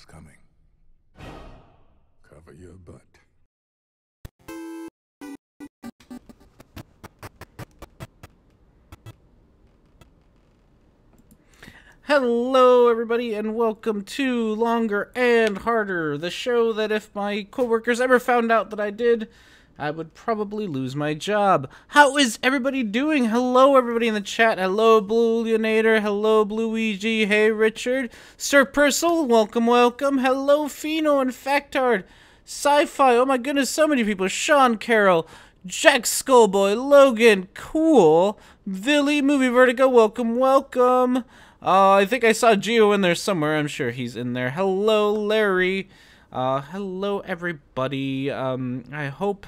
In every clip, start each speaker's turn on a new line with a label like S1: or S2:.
S1: is coming. Cover your butt.
S2: Hello, everybody, and welcome to Longer and Harder, the show that if my coworkers ever found out that I did, I would probably lose my job. How is everybody doing? Hello, everybody in the chat. Hello, Blue Leonator. Hello, Bluigi. Hey, Richard. Sir Purcell, welcome, welcome. Hello, Fino and Factard. Sci-Fi, oh my goodness, so many people. Sean Carroll, Jack Skullboy, Logan, cool. Billy, Movie Vertigo, welcome, welcome. I think I saw Gio in there somewhere. I'm sure he's in there. Hello, Larry. Hello, everybody. I hope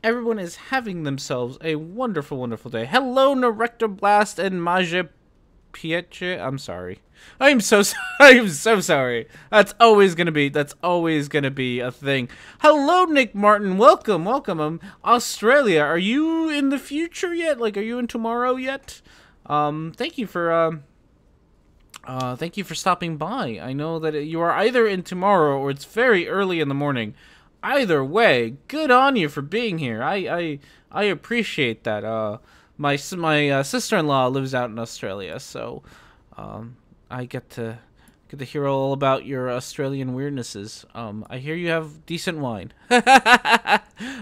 S2: everyone is having themselves a wonderful, wonderful day. Hello, Narector Blast and Maja Pietre. I'm sorry. I'm so sorry. That's always gonna be a thing. Hello, Nick Martin. Welcome, welcome. Australia. Are you in the future yet? Like, are you in tomorrow yet? Thank you for stopping by. I know that you are either in tomorrow or it's very early in the morning. Either way, good on you for being here. I appreciate that. My sister-in-law lives out in Australia, so I get to hear all about your Australian weirdnesses. I hear you have decent wine.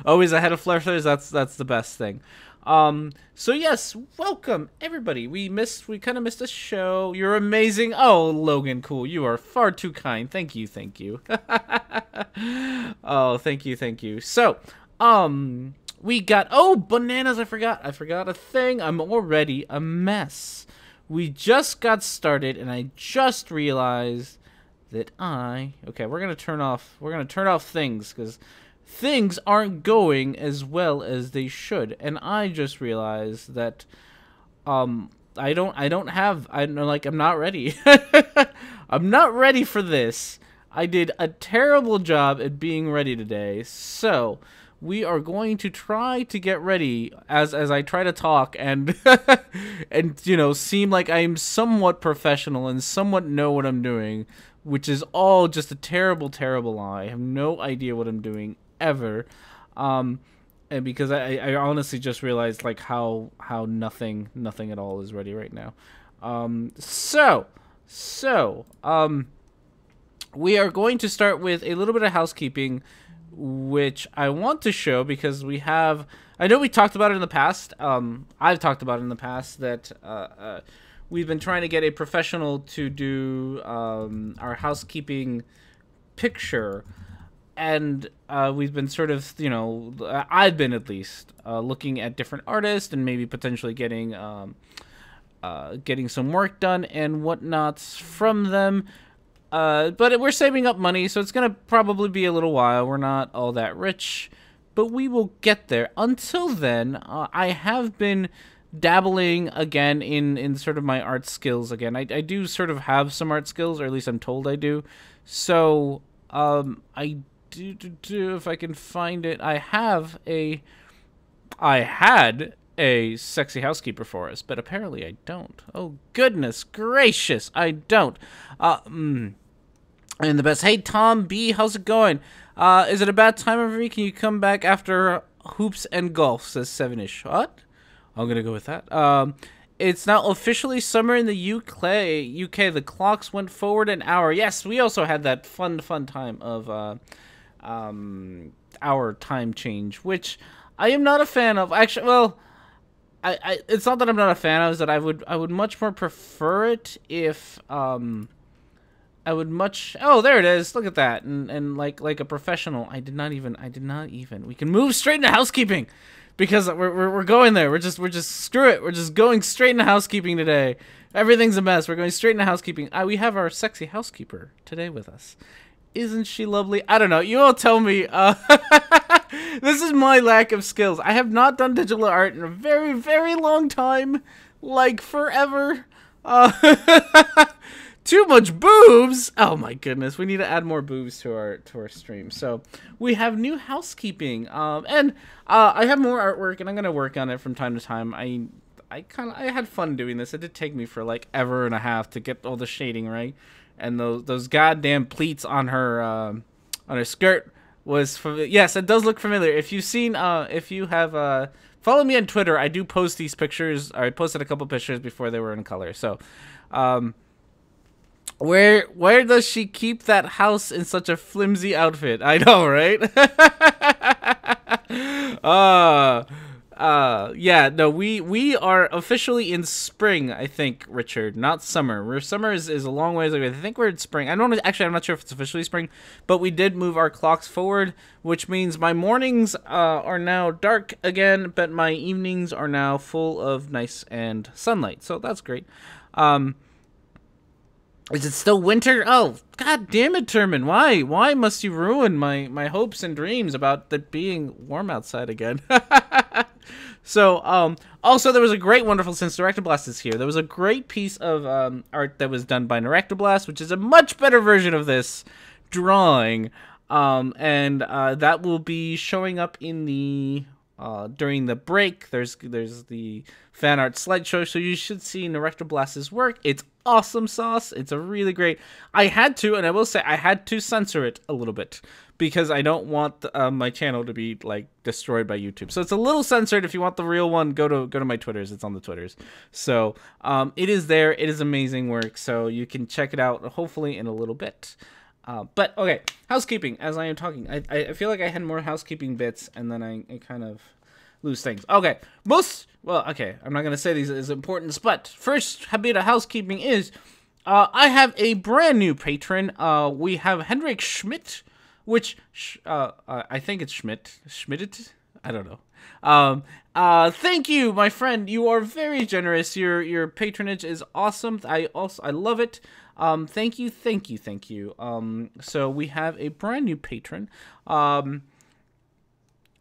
S2: Always ahead of Flairthers. That's the best thing. So yes, welcome everybody. We kind of missed a show. You're amazing. Oh, Logan, cool. You are far too kind. Thank you. Oh, thank you. So, we got, oh, bananas. I forgot a thing. I'm already a mess. We just got started and I just realized that okay, we're going to turn off things because things aren't going as well as they should, and I just realized that I'm not ready. I'm not ready for this. I did a terrible job at being ready today, so we are going to try to get ready as I try to talk and and seem like I'm somewhat professional and somewhat know what I'm doing, which is all just a terrible lie. I have no idea what I'm doing ever, and because I honestly just realized like how nothing at all is ready right now. We are going to start with a little bit of housekeeping, which I want to show because I know we talked about it in the past. I've talked about it in the past that we've been trying to get a professional to do our housekeeping picture. And we've been sort of, I've been at least looking at different artists and maybe potentially getting some work done and whatnot from them. But we're saving up money, so it's going to probably be a little while. We're not all that rich, but we will get there. Until then, I have been dabbling again in sort of my art skills again. I do sort of have some art skills, or at least I'm told I do. So I do if I can find it. I had a sexy housekeeper for us, but apparently I don't. Oh goodness gracious, I don't. And the best. Hey Tom B, how's it going? Is it a bad time for me? Can you come back after hoops and golf? Says 7ish. What? I'm gonna go with that. It's now officially summer in the UK. The clocks went forward an hour. Yes, we also had that fun time of our time change, which I am not a fan of. Actually, well, it's not that I'm not a fan of, it's that I would much more prefer it if oh, there it is. Look at that. And like a professional. I did not even. We can move straight into housekeeping because we're going there. We're just screw it. We're just going straight into housekeeping today. Everything's a mess. We're going straight into housekeeping. We have our sexy housekeeper today with us. Isn't she lovely? I don't know. You all tell me. This is my lack of skills. I have not done digital art in a very, very long time. Like forever. Too much boobs. Oh my goodness. We need to add more boobs to our stream. So we have new housekeeping. And I have more artwork and I'm gonna work on it from time to time. I had fun doing this. It did take me for like ever and a half to get all the shading right. and those goddamn pleats on her skirt was yes, it does look familiar. If you've seen if you have follow me on Twitter, I do post these pictures. I posted a couple pictures before they were in color. So where does she keep that house in such a flimsy outfit? I know, right? Yeah, no, we are officially in spring, I think, Richard, not summer. Summer is a long ways away. I think we're in spring. I'm not sure if it's officially spring, but we did move our clocks forward, which means my mornings are now dark again, but my evenings are now full of nice and sunlight. So that's great. Is it still winter? Oh, god damn it, Termin. Why? Why must you ruin my hopes and dreams about it being warm outside again? So, also there was a great, wonderful, since Directoblast is here, there was a great piece of art that was done by Directoblast, which is a much better version of this drawing, and that will be showing up in the during the break. There's the fan art slideshow, so you should see Directoblast's work. It's awesome sauce. It's a really great. I had to, and I will say, I had to censor it a little bit because I don't want my channel to be like destroyed by YouTube. So it's a little censored. If you want the real one, go to my Twitters. It's on the Twitters. So it is there. It is amazing work. So you can check it out hopefully in a little bit. But okay, housekeeping. As I am talking, I feel like I had more housekeeping bits, and then I kind of lose things. Okay, okay, I'm not gonna say these as importance, but first bit of housekeeping is I have a brand new patron. We have Henrik Schmidt, which I think it's Schmidt. I don't know. Thank you, my friend. You are very generous. Your patronage is awesome. I love it. Thank you. So we have a brand new patron.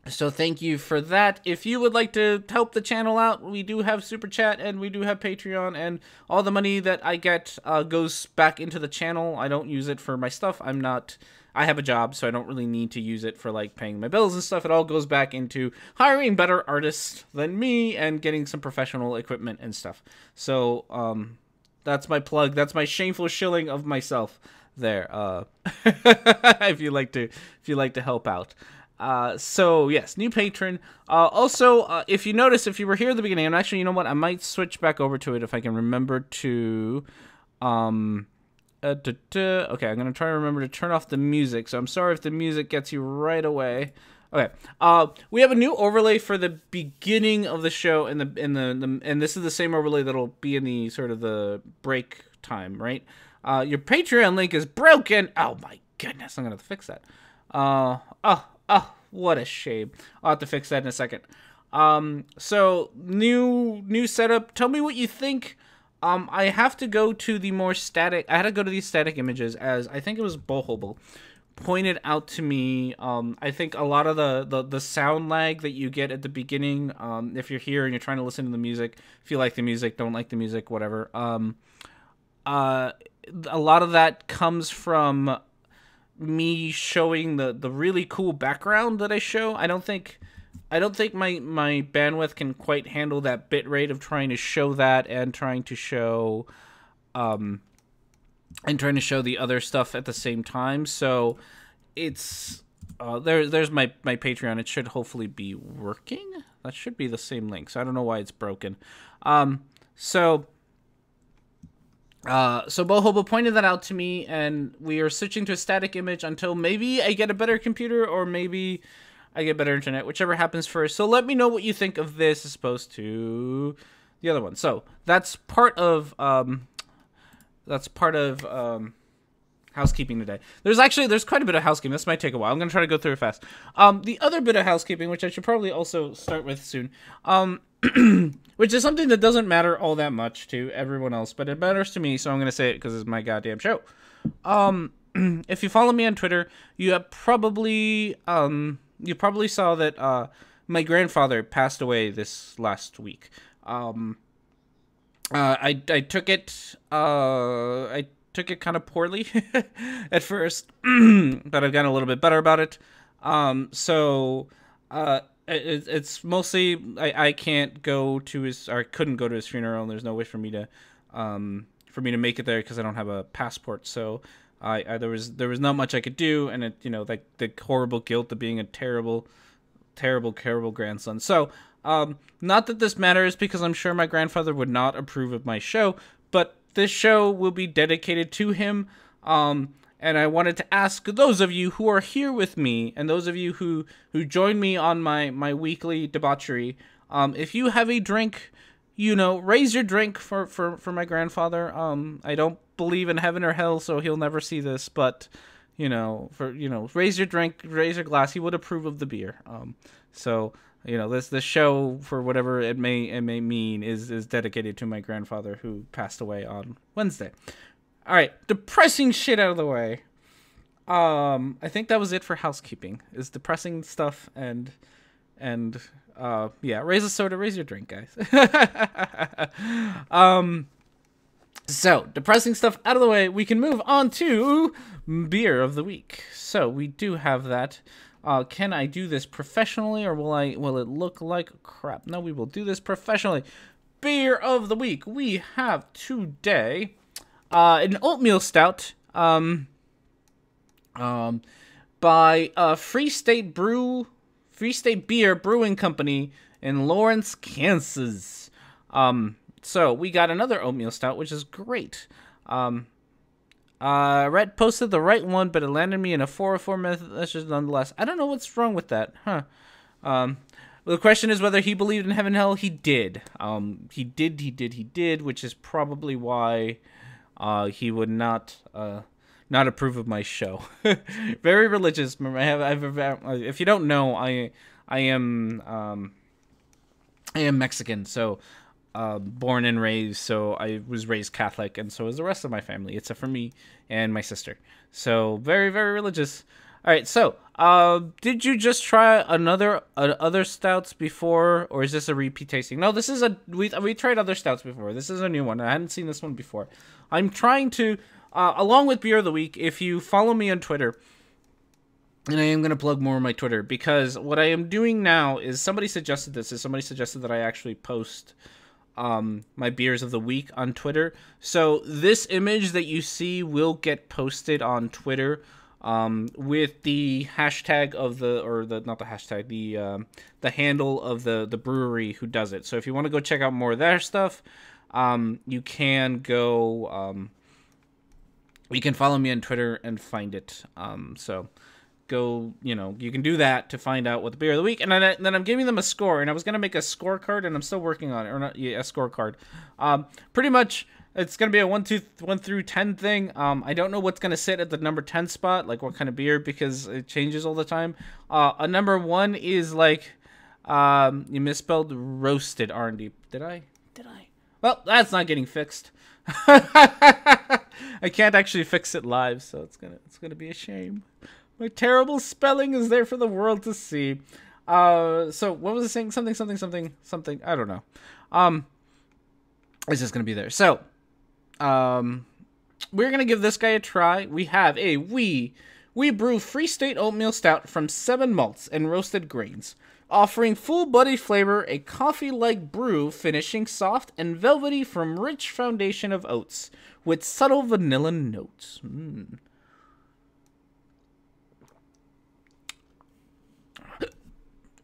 S2: So thank you for that. If you would like to help the channel out, we do have Super Chat and we do have Patreon, and all the money that I get goes back into the channel. I don't use it for my stuff. I have a job, so I don't really need to use it for like paying my bills and stuff. It all goes back into hiring better artists than me and getting some professional equipment and stuff. So that's my plug. That's my shameful shilling of myself there. If you like to help out. So yes, new patron. Also, if you notice, if you were here at the beginning, and actually, you know what, I might switch back over to it if I can remember to, okay, I'm gonna try to remember to turn off the music. So I'm sorry if the music gets you right away. Okay, we have a new overlay for the beginning of the show, and this is the same overlay that'll be in the sort of the break time, right? Your Patreon link is broken. Oh my goodness, I'm gonna have to fix that. Oh, what a shame. I'll have to fix that in a second. So new setup. Tell me what you think. I have to go to the more static. I had to go to these static images, as I think it was Bohobel pointed out to me. I think a lot of the sound lag that you get at the beginning, if you're here and you're trying to listen to the music, if you like the music, don't like the music, whatever. A lot of that comes from me showing the really cool background that I show. I don't think my bandwidth can quite handle that bit rate of trying to show that and trying to show the other stuff at the same time. So it's there's my Patreon. It should hopefully be working. That should be the same link. So I don't know why it's broken. So Bohobo pointed that out to me, and we are switching to a static image until maybe I get a better computer, or maybe I get better internet, whichever happens first. So let me know what you think of this as opposed to the other one. So that's part of housekeeping today. There's quite a bit of housekeeping. This might take a while. I'm gonna try to go through it fast. The other bit of housekeeping, which I should probably also start with soon, which is something that doesn't matter all that much to everyone else, but it matters to me, so I'm gonna say it because it's my goddamn show. If you follow me on Twitter, you have probably saw that my grandfather passed away this last week. I took it kind of poorly at first, but I've gotten a little bit better about it. It's mostly I can't go to his, or I couldn't go to his funeral, and there's no way for me to for me to make it there because I don't have a passport. So there was not much I could do, and it, you know, like the horrible guilt of being a terrible grandson. So not that this matters, because I'm sure my grandfather would not approve of my show, but this show will be dedicated to him. And I wanted to ask those of you who are here with me, and those of you who join me on my weekly debauchery, if you have a drink, you know, raise your drink for my grandfather. I don't believe in heaven or hell, so he'll never see this, but you know, raise your drink, raise your glass. He would approve of the beer. So you know, this show, for whatever it may mean, is dedicated to my grandfather, who passed away on Wednesday. All right, depressing shit out of the way. I think that was it for housekeeping. Is depressing stuff and yeah, raise a soda, raise your drink, guys. So depressing stuff out of the way, we can move on to beer of the week. So we do have that. Can I do this professionally, or will it look like crap? No, we will do this professionally. Beer of the week. We have today an oatmeal stout by Free State Beer Brewing Company in Lawrence, Kansas. So we got another oatmeal stout, which is great. Red posted the right one, but it landed me in a 404 message nonetheless. I don't know what's wrong with that, huh? Well, the question is whether he believed in heaven and hell. He did. He did, which is probably why he would not approve of my show. Very religious. If you don't know, I am Mexican, so born and raised. So I was raised Catholic, and so is the rest of my family, except for me and my sister. So very, very religious. All right. So did you just try other stouts before, or is this a repeat tasting? No, this is we tried other stouts before. This is a new one. I hadn't seen this one before. I'm trying to, along with Beer of the Week, if you follow me on Twitter, and I am going to plug more of my Twitter, because what I am doing now is somebody suggested that I actually post my beers of the week on Twitter. So this image that you see will get posted on Twitter with the hashtag of the handle of the brewery who does it. So if you want to go check out more of their stuff, you can go, you can follow me on Twitter and find it. So go, you can do that to find out what the beer of the week, and then I'm giving them a score, and I was going to make a scorecard, and I'm still working on it, or not, yeah, a scorecard. Pretty much, it's going to be a 1 through 10 thing. I don't know what's going to sit at the number 10 spot, like what kind of beer, because it changes all the time. A number 1 is like, you misspelled roasted R&D. Did I? Well, that's not getting fixed. I can't actually fix it live, so it's gonna be a shame. My terrible spelling is there for the world to see. So what was it saying? Something. I don't know. It's just gonna be there. So, we're gonna give this guy a try. We have a We Brew Free State Oatmeal Stout from 7 malts and roasted grains, offering full body flavor, a coffee-like brew, finishing soft and velvety from rich foundation of oats with subtle vanilla notes.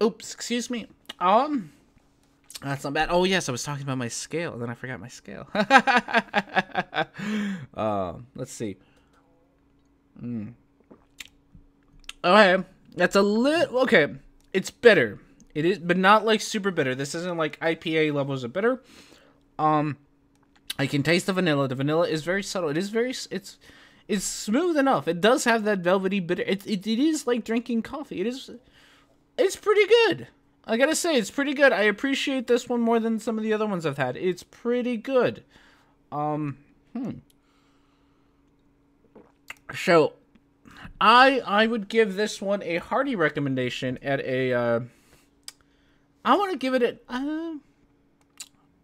S2: Oops, excuse me. That's not bad. Oh yes, I was talking about my scale, and then I forgot my scale. Let's see. Okay, that's a little okay. It's bitter. It is, but not like super bitter. This isn't like IPA levels of bitter. I can taste the vanilla. The vanilla is very subtle. It is very. It's smooth enough. It does have that velvety bitter. It is like drinking coffee. It is. It's pretty good. I gotta say, it's pretty good. I appreciate this one more than some of the other ones I've had. It's pretty good. So, I would give this one a hearty recommendation at a. I want to give it a.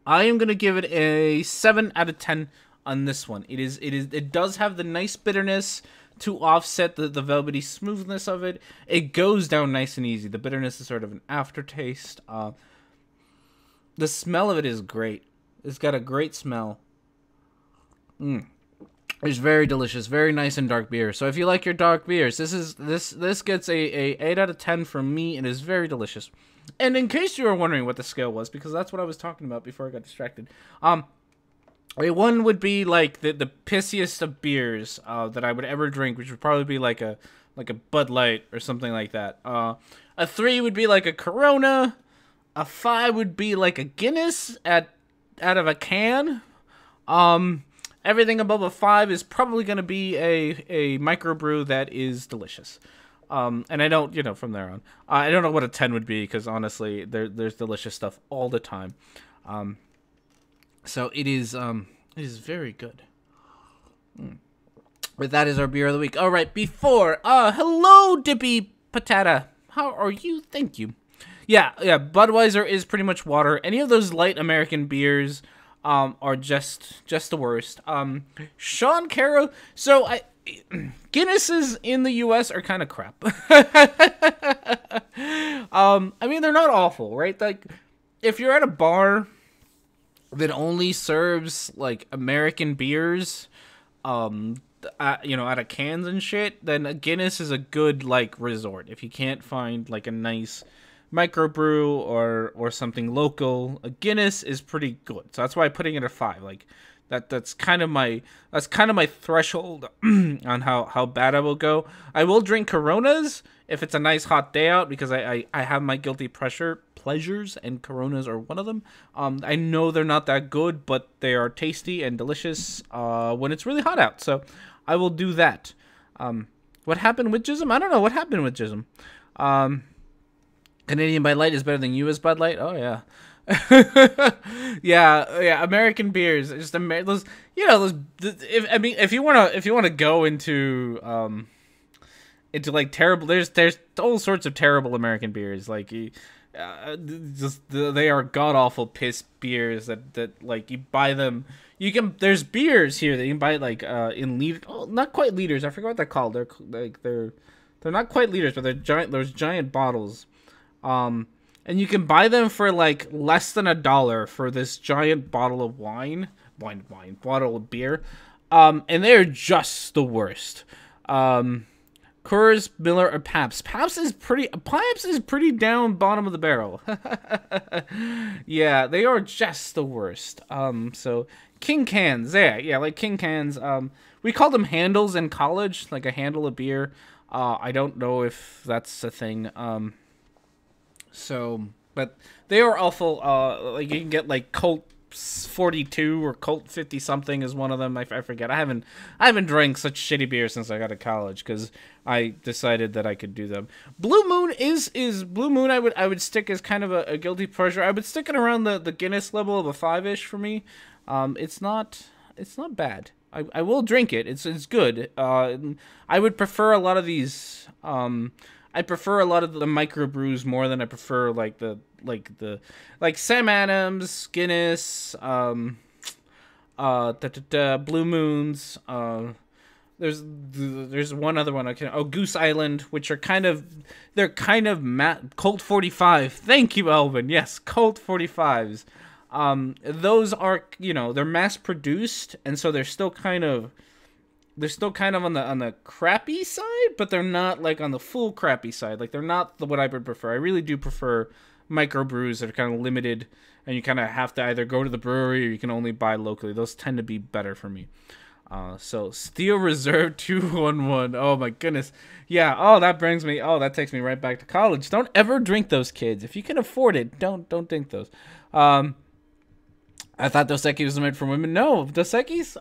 S2: I am gonna give it a 7 out of 10 on this one. It does have the nice bitterness to offset the velvety smoothness of it. It goes down nice and easy. The bitterness is sort of an aftertaste. The smell of it is great. It's got a great smell. It's very delicious, very nice and dark beer. So if you like your dark beers, this gets a 8 out of 10 from me. It is very delicious. And in case you were wondering what the scale was, because that's what I was talking about before I got distracted. A 1 would be like the pissiest of beers that I would ever drink, which would probably be like a Bud Light or something like that. A 3 would be like a Corona. A 5 would be like a Guinness out of a can. Everything above a 5 is probably going to be a microbrew that is delicious. And I don't, from there on. I don't know what a 10 would be, because honestly, there's delicious stuff all the time. So it is very good. But that is our beer of the week. All right, hello, Dippy Patata. How are you? Thank you. Yeah, Budweiser is pretty much water. Any of those light American beers are just the worst. Sean Caro. So Guinnesses in the U.S. are kind of crap. I mean, they're not awful, right? Like, if you're at a bar that only serves like American beers, out of cans and shit, then a Guinness is a good like resort. If you can't find like a nice microbrew or something local, a Guinness is pretty good. So that's why I'm putting it at 5. Like that's kind of my threshold on how bad I will go. I will drink Coronas if it's a nice hot day out, because I have my guilty pleasures, and Coronas are one of them. I know they're not that good, but they are tasty and delicious when it's really hot out. So I will do that. What happened with Jism? I don't know what happened with Jism. Canadian Bud Light is better than U.S. Bud Light. Oh yeah. yeah. American beers, just those. If you wanna go into like terrible, there's all sorts of terrible American beers. Like they are god awful piss beers that like you buy them. There's beers here that you can buy like in liters. Oh, not quite liters. I forgot what they're called. They're not quite liters, but they're giant. There's giant bottles. And you can buy them for like less than $1 for this giant bottle of bottle of beer. And they're just the worst. Coors, Miller, or Pabst. Pabst is pretty down bottom of the barrel. Yeah, they are just the worst. So King cans, like King cans. We called them handles in college, like a handle of beer. I don't know if that's a thing. But they are awful. Like you can get like Colt 42 or Colt 50 something is one of them. I forget. I haven't drank such shitty beer since I got to college, because I decided that I could do them. Blue Moon is Blue Moon. I would stick as kind of a guilty pleasure. I would stick it around the Guinness level of a 5-ish for me. It's not bad. I will drink it. It's good. I would prefer a lot of these. I prefer a lot of the microbrews more than I prefer like Sam Adams, Guinness, Blue Moons. There's one other one Goose Island, which are kind of Colt 45. Thank you, Elvin. Yes, Colt 45s. Those are they're mass produced, and so they're still kind of on the crappy side, but they're not like on the full crappy side. Like they're not what I would prefer. I really do prefer microbrews that are kind of limited, and you kind of have to either go to the brewery or you can only buy locally. Those tend to be better for me. So Steel Reserve 211. Oh my goodness. Yeah. Oh, that takes me right back to college. Don't ever drink those, kids. If you can afford it, don't drink those. I thought Dos Equis was meant for women. No, Dos Equis,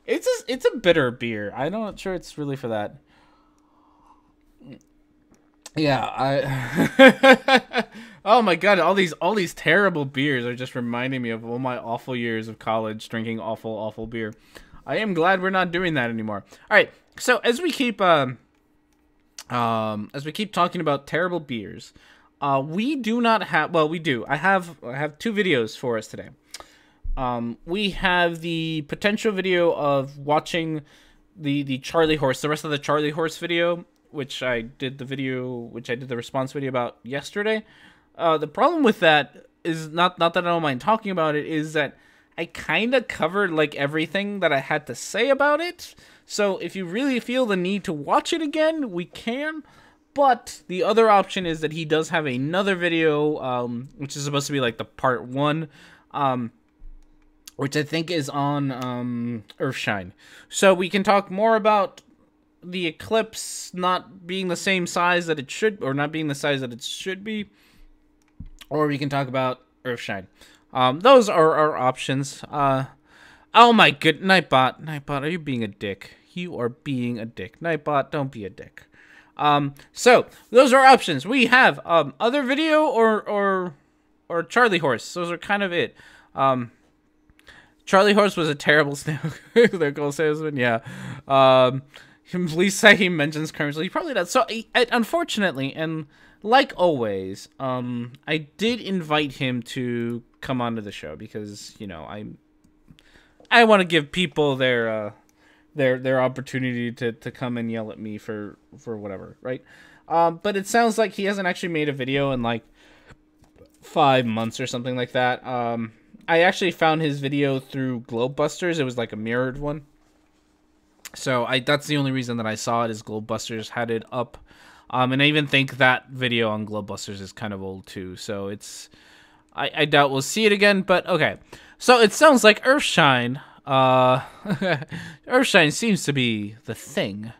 S2: it's a bitter beer. I'm not sure it's really for that. Yeah, oh my god, all these terrible beers are just reminding me of all my awful years of college drinking awful beer. I am glad we're not doing that anymore. All right, so as we keep talking about terrible beers, we do not have. Well, we do. I have 2 videos for us today. We have the potential video of watching the Charlie Horse, the rest of the Charlie Horse video, which I did the response video about yesterday. The problem with that is not that I don't mind talking about it, is that I kind of covered like everything that I had to say about it. So if you really feel the need to watch it again, we can. But the other option is that he does have another video, which is supposed to be like the part 1, which I think is on Earthshine. So we can talk more about the eclipse not being the same size that it should, or not being the size that it should be, or we can talk about Earthshine. Those are our options. Oh my good, Nightbot, are you being a dick? You are being a dick. Nightbot, don't be a dick. So those are options. We have other video or Charlie Horse. Those are kind of it. Charlie Horse was a terrible their goal salesman. Yeah. Please say he mentions currently. He probably does. So unfortunately, and like always, I did invite him to come onto the show because, you know, I want to give people their opportunity to come and yell at me for whatever, right? But it sounds like he hasn't actually made a video in like 5 months or something like that. I actually found his video through Globebusters. It was like a mirrored one. So that's the only reason that I saw it, is Globebusters had it up. And I even think that video on Globebusters is kind of old too. So I doubt we'll see it again, but okay. So it sounds like Earthshine, Earthshine seems to be the thing.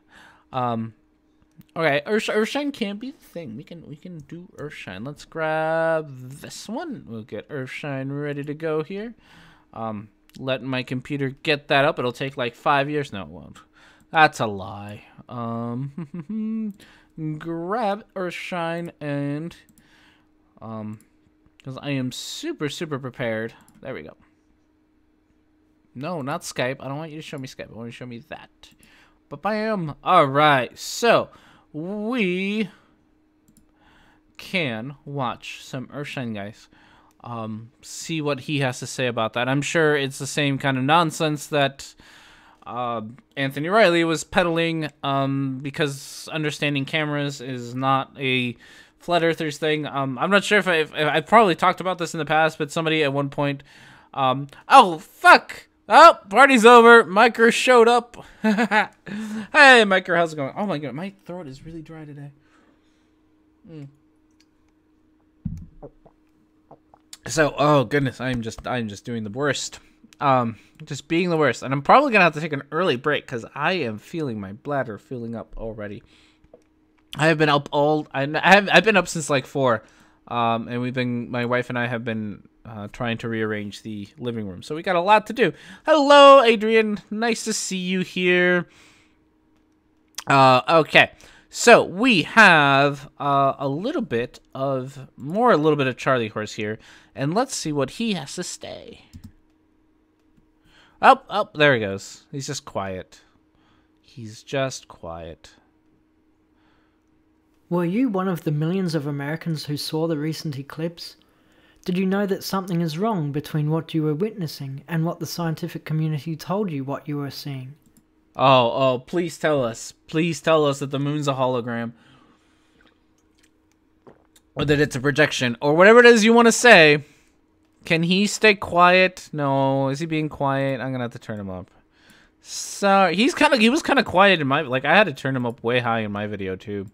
S2: Okay, Earthshine can't be the thing. We can do Earthshine. Let's grab this one. We'll get Earthshine ready to go here. Let my computer get that up. It'll take like 5 years. No, it won't. That's a lie. Grab Earthshine and because I am super prepared. There we go. No, not Skype. I don't want you to show me Skype. I want you to show me that. But bam. All right. So we can watch some Earthshine, guys. See what he has to say about that. I'm sure it's the same kind of nonsense that Anthony Riley was peddling, because understanding cameras is not a flat earthers thing. I'm not sure if I've probably talked about this in the past, but somebody at one point, oh fuck, oh, party's over, Micro showed up. Hey Micro, how's it going? Oh my god, my throat is really dry today. So, oh goodness, I'm just doing the worst. Just being the worst. And I'm probably gonna have to take an early break because I am feeling my bladder filling up already. I have been up I've been up since like 4. And my wife and I have been trying to rearrange the living room. So we got a lot to do. Hello, Adrian. Nice to see you here. Okay. So we have a little bit of Charlie Horse here, and let's see what he has to say. Oh, there he goes. He's just quiet. He's just quiet.
S1: Were you one of the millions of Americans who saw the recent eclipse? Did you know that something is wrong between what you were witnessing and what the scientific community told you what you were seeing?
S2: Oh, please tell us. Please tell us that the moon's a hologram. Or that it's a projection. Or whatever it is you want to say. Can he stay quiet? No. Is he being quiet? I'm going to have to turn him up. So, he was kind of quiet in my... Like, I had to turn him up way high in my video, too.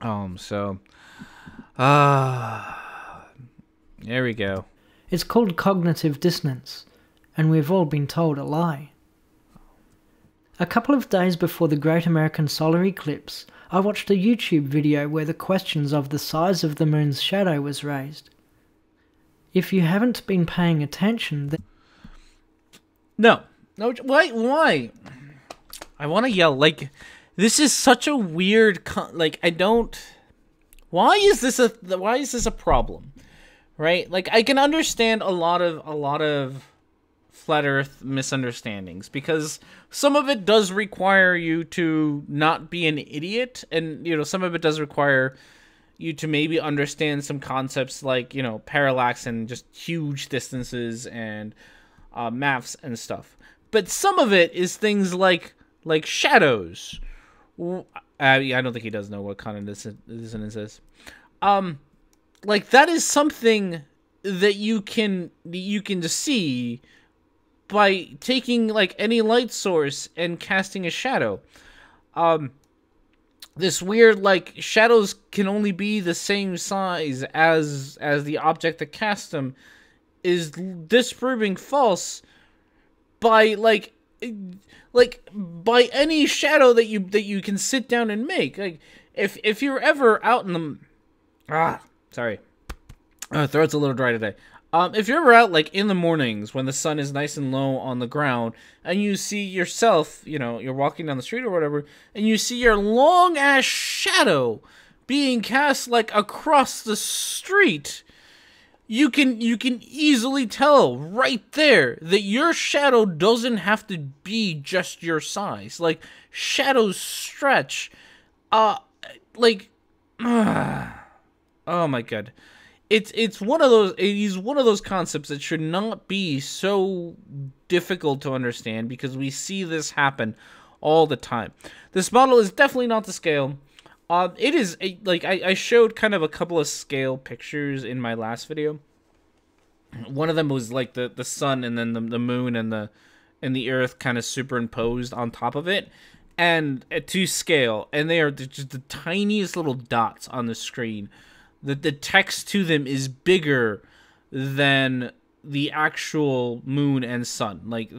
S2: So... there we go.
S1: It's called cognitive dissonance. And we've all been told a lie. A couple of days before the Great American Solar Eclipse, I watched a YouTube video where the questions of the size of the moon's shadow was raised. If you haven't been paying attention, then...
S2: No, why? I want to yell, like, this is such a weird, why is this a problem? Right? Like, I can understand a lot of flat earth misunderstandings, because some of it does require you to not be an idiot, and some of it does require you to maybe understand some concepts like parallax and just huge distances and maths and stuff. But some of it is things like shadows. I don't think he does know what kind of dissonance is. Like, that is something that you can see by taking like any light source and casting a shadow. This weird, like, shadows can only be the same size as the object that cast them is disproving false by by any shadow that you can sit down and make. Like, if you're ever out in the sorry, throat's a little dry today. If you're ever out, like, in the mornings when the sun is nice and low on the ground, and you see yourself, you know, you're walking down the street or whatever, and you see your long-ass shadow being cast, like, across the street, you can easily tell right there that your shadow doesn't have to be just your size. Like, shadows stretch. Like, oh my god. It's one of those. It is one of those concepts that should not be so difficult to understand, because we see this happen all the time. This model is definitely not to scale. It is like I showed kind of a couple of scale pictures in my last video. One of them was like the sun and then the moon and the earth kind of superimposed on top of it, and to scale, and they are just the tiniest little dots on the screen. The text to them is bigger than the actual moon and sun. Like,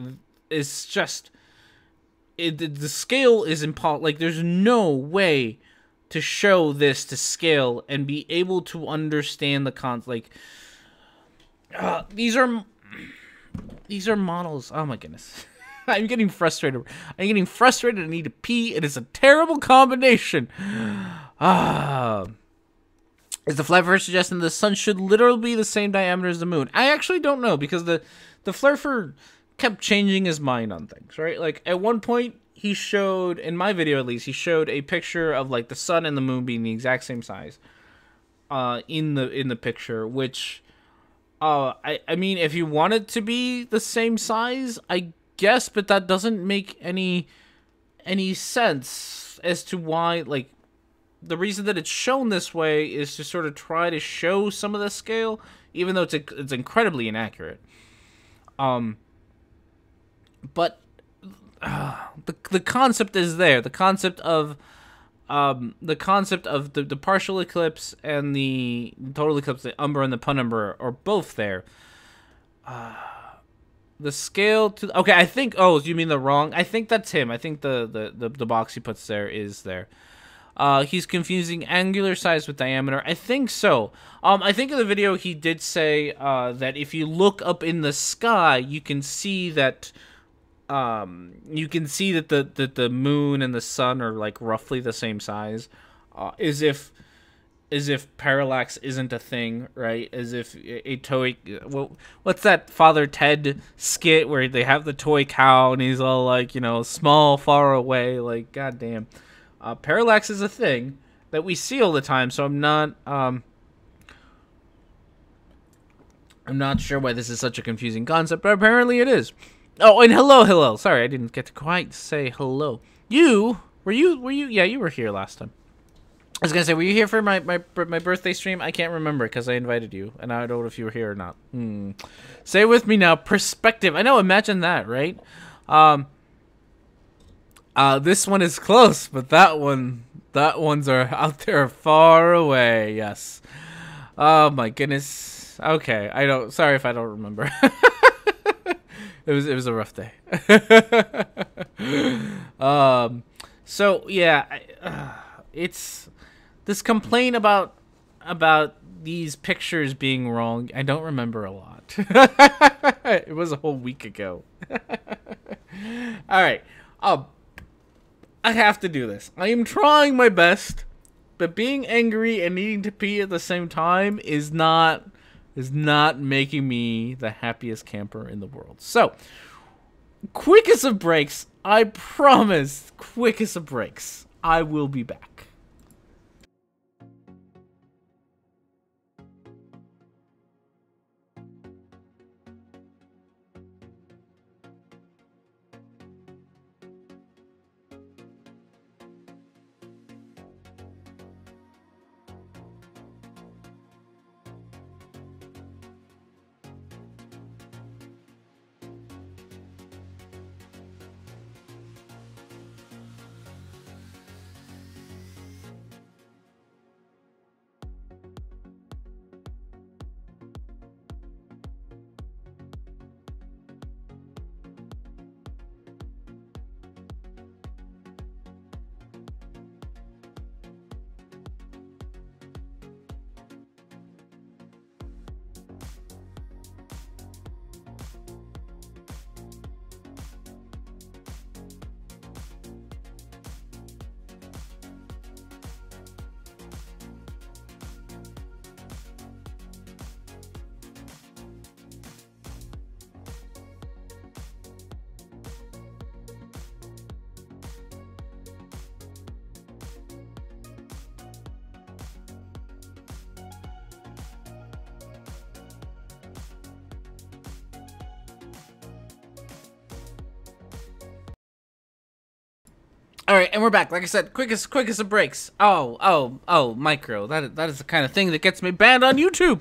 S2: it's just the scale is impossible. Like, there's no way to show this to scale and be able to understand the like, these are models. Oh my goodness. I'm getting frustrated. I need to pee. It is a terrible combination. Is the Fluffer suggesting the sun should literally be the same diameter as the moon? I actually don't know, because the Fluffer kept changing his mind on things, right? Like, at one point, he showed, in my video at least, he showed a picture of, like, the sun and the moon being the exact same size in the picture, which, I mean, if you want it to be the same size, I guess, but that doesn't make any sense as to why, like, the reason that it's shown this way is to sort of try to show some of the scale, even though it's incredibly inaccurate. But the concept is there. The concept of the partial eclipse and the total eclipse, the umbra and the penumbra, are both there. The scale to I think, oh, you mean the wrong? I think that's him. I think the box he puts there is there. He's confusing angular size with diameter. I think so. I think in the video he did say that if you look up in the sky, you can see that the moon and the sun are, like, roughly the same size. As if parallax isn't a thing, right? As if a toy... what's that Father Ted skit where they have the toy cow and he's all like, you know, small, far away? Like, goddamn. Parallax is a thing that we see all the time, so I'm not sure why this is such a confusing concept, but apparently it is. Oh, and hello. Sorry, I didn't get to quite say hello. Were you? Yeah, you were here last time. I was gonna say, were you here for my birthday stream? I can't remember because I invited you, and I don't know if you were here or not. Say it with me now. Perspective. I know. Imagine that, right? This one is close, but that ones are out there far away. Yes. Oh my goodness. Okay, sorry if I don't remember. it was a rough day. So yeah, it's this complaint about these pictures being wrong. I don't remember a lot. It was a whole week ago. All right. I have to do this. I am trying my best, but being angry and needing to pee at the same time is not making me the happiest camper in the world. So, quickest of breaks. I promise, quickest of breaks. I will be back. All right, and we're back. Like I said, quick as it breaks. Oh, micro. That is the kind of thing that gets me banned on YouTube.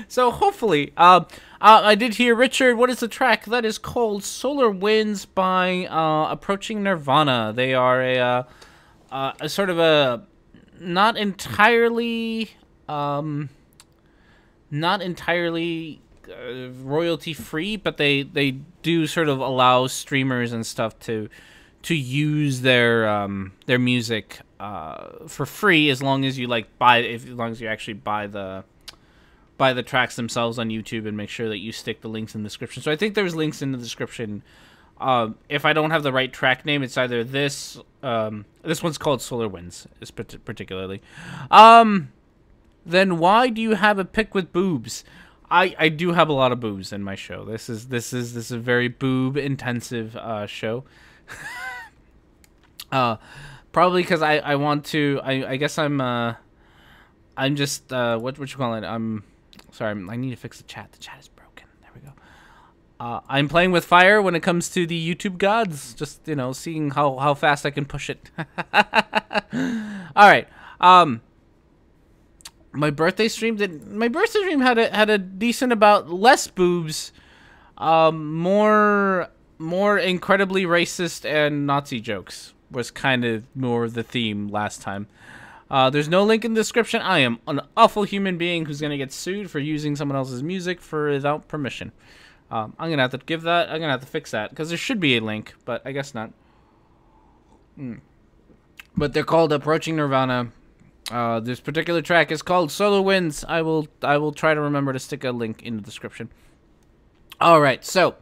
S2: So hopefully, I did hear, Richard, what is the track? That is called Solar Winds by Approaching Nirvana. They are a sort of a not entirely royalty free, but they do sort of allow streamers and stuff to use their music for free, as long as you as long as you actually buy the tracks themselves on YouTube and make sure that you stick the links in the description. So I think there's links in the description. If I don't have the right track name, it's either this one's called Solar Winds, particularly. Then why do you have a pic with boobs? I do have a lot of boobs in my show. This is a very boob intensive show. Probably because I want to. I guess I'm just what you call it? I'm sorry. I need to fix the chat. The chat is broken. There we go. I'm playing with fire when it comes to the YouTube gods. Just seeing how fast I can push it. All right. My birthday stream had a decent about less boobs, more incredibly racist and Nazi jokes was kind of more the theme last time. There's no link in the description. I am an awful human being who's gonna get sued for using someone else's music without permission. I'm gonna have to fix that because there should be a link, but I guess not. But they're called Approaching Nirvana. This particular track is called Solar Winds. I will try to remember to stick a link in the description. All right, so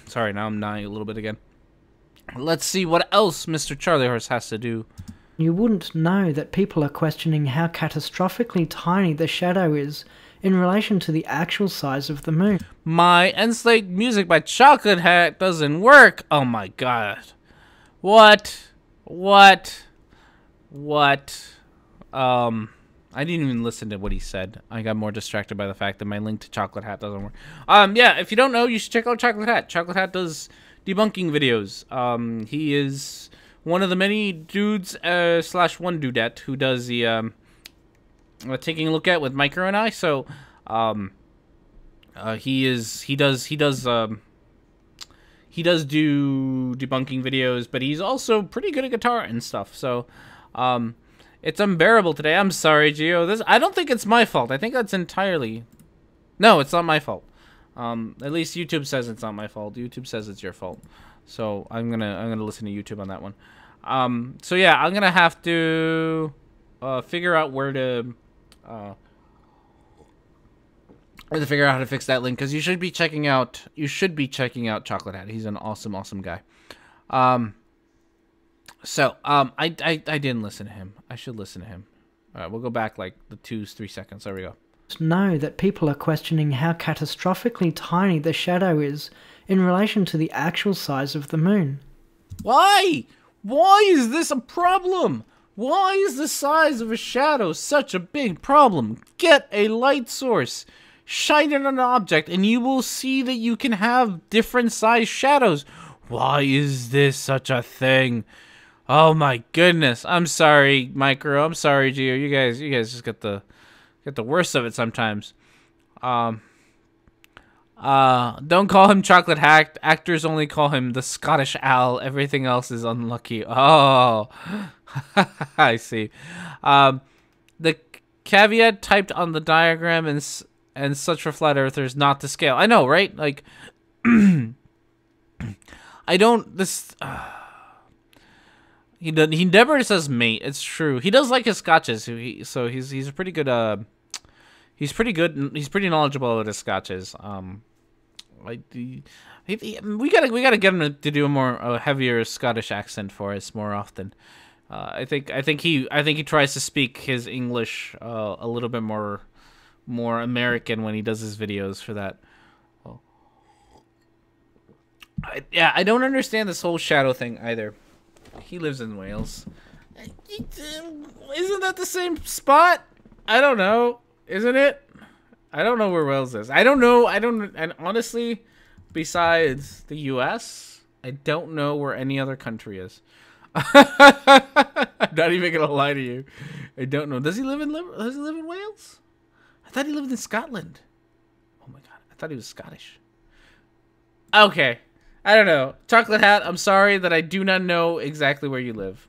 S2: sorry, now I'm dying a little bit again. Let's see what else Mr. Charlie Horse has to do.
S1: You wouldn't know that people are questioning how catastrophically tiny the shadow is in relation to the actual size of the moon.
S2: My End-Slate music by Chocolate Hat doesn't work. Oh my god. What? I didn't even listen to what he said. I got more distracted by the fact that my link to Chocolate Hat doesn't work. Yeah, if you don't know, you should check out Chocolate Hat. Chocolate Hat does debunking videos. He is one of the many dudes slash one dudette who does the taking a look at with Micro and I. So he does do debunking videos, but he's also pretty good at guitar and stuff. So it's unbearable today. I'm sorry, Gio. I don't think it's my fault. I think that's entirely... No, it's not my fault. At least YouTube says it's not my fault. YouTube says it's your fault. So I'm gonna listen to YouTube on that one. So yeah, I'm gonna have to figure out where to figure out how to fix that link, because you should be checking out Chocolate Hat. He's an awesome guy. So I didn't listen to him. I should listen to him. All right, we'll go back like the 2-3 seconds. There we go.
S1: Know that people are questioning how catastrophically tiny the shadow is in relation to the actual size of the moon.
S2: Why? Why is this a problem? Why is the size of a shadow such a big problem? Get a light source, shine it on an object, and you will see that you can have different size shadows. Why is this such a thing? Oh my goodness. I'm sorry, Micro. I'm sorry, Gio. You guys just get the worst of it sometimes. Don't call him Chocolate Hack. Actors only call him the Scottish Owl. Everything else is unlucky. Oh, I see. The caveat typed on the diagram and such for flat earthers not to scale. I know, right? Like, I don't. This. He never says mate. It's true. He does like his scotches. So he's a pretty good. He's pretty good. He's pretty knowledgeable about his scotches. We gotta get him to do a heavier Scottish accent for us more often. I think he tries to speak his English a little bit more American when he does his videos for that. I don't understand this whole shadow thing either. He lives in Wales. Isn't that the same spot? I don't know. Isn't it? I don't know where Wales is. I don't know. And honestly, besides the U.S., I don't know where any other country is. I'm not even gonna lie to you. I don't know. Does he live in Wales? I thought he lived in Scotland. Oh my god, I thought he was Scottish. Okay, I don't know. Chocolate Hat, I'm sorry that I do not know exactly where you live.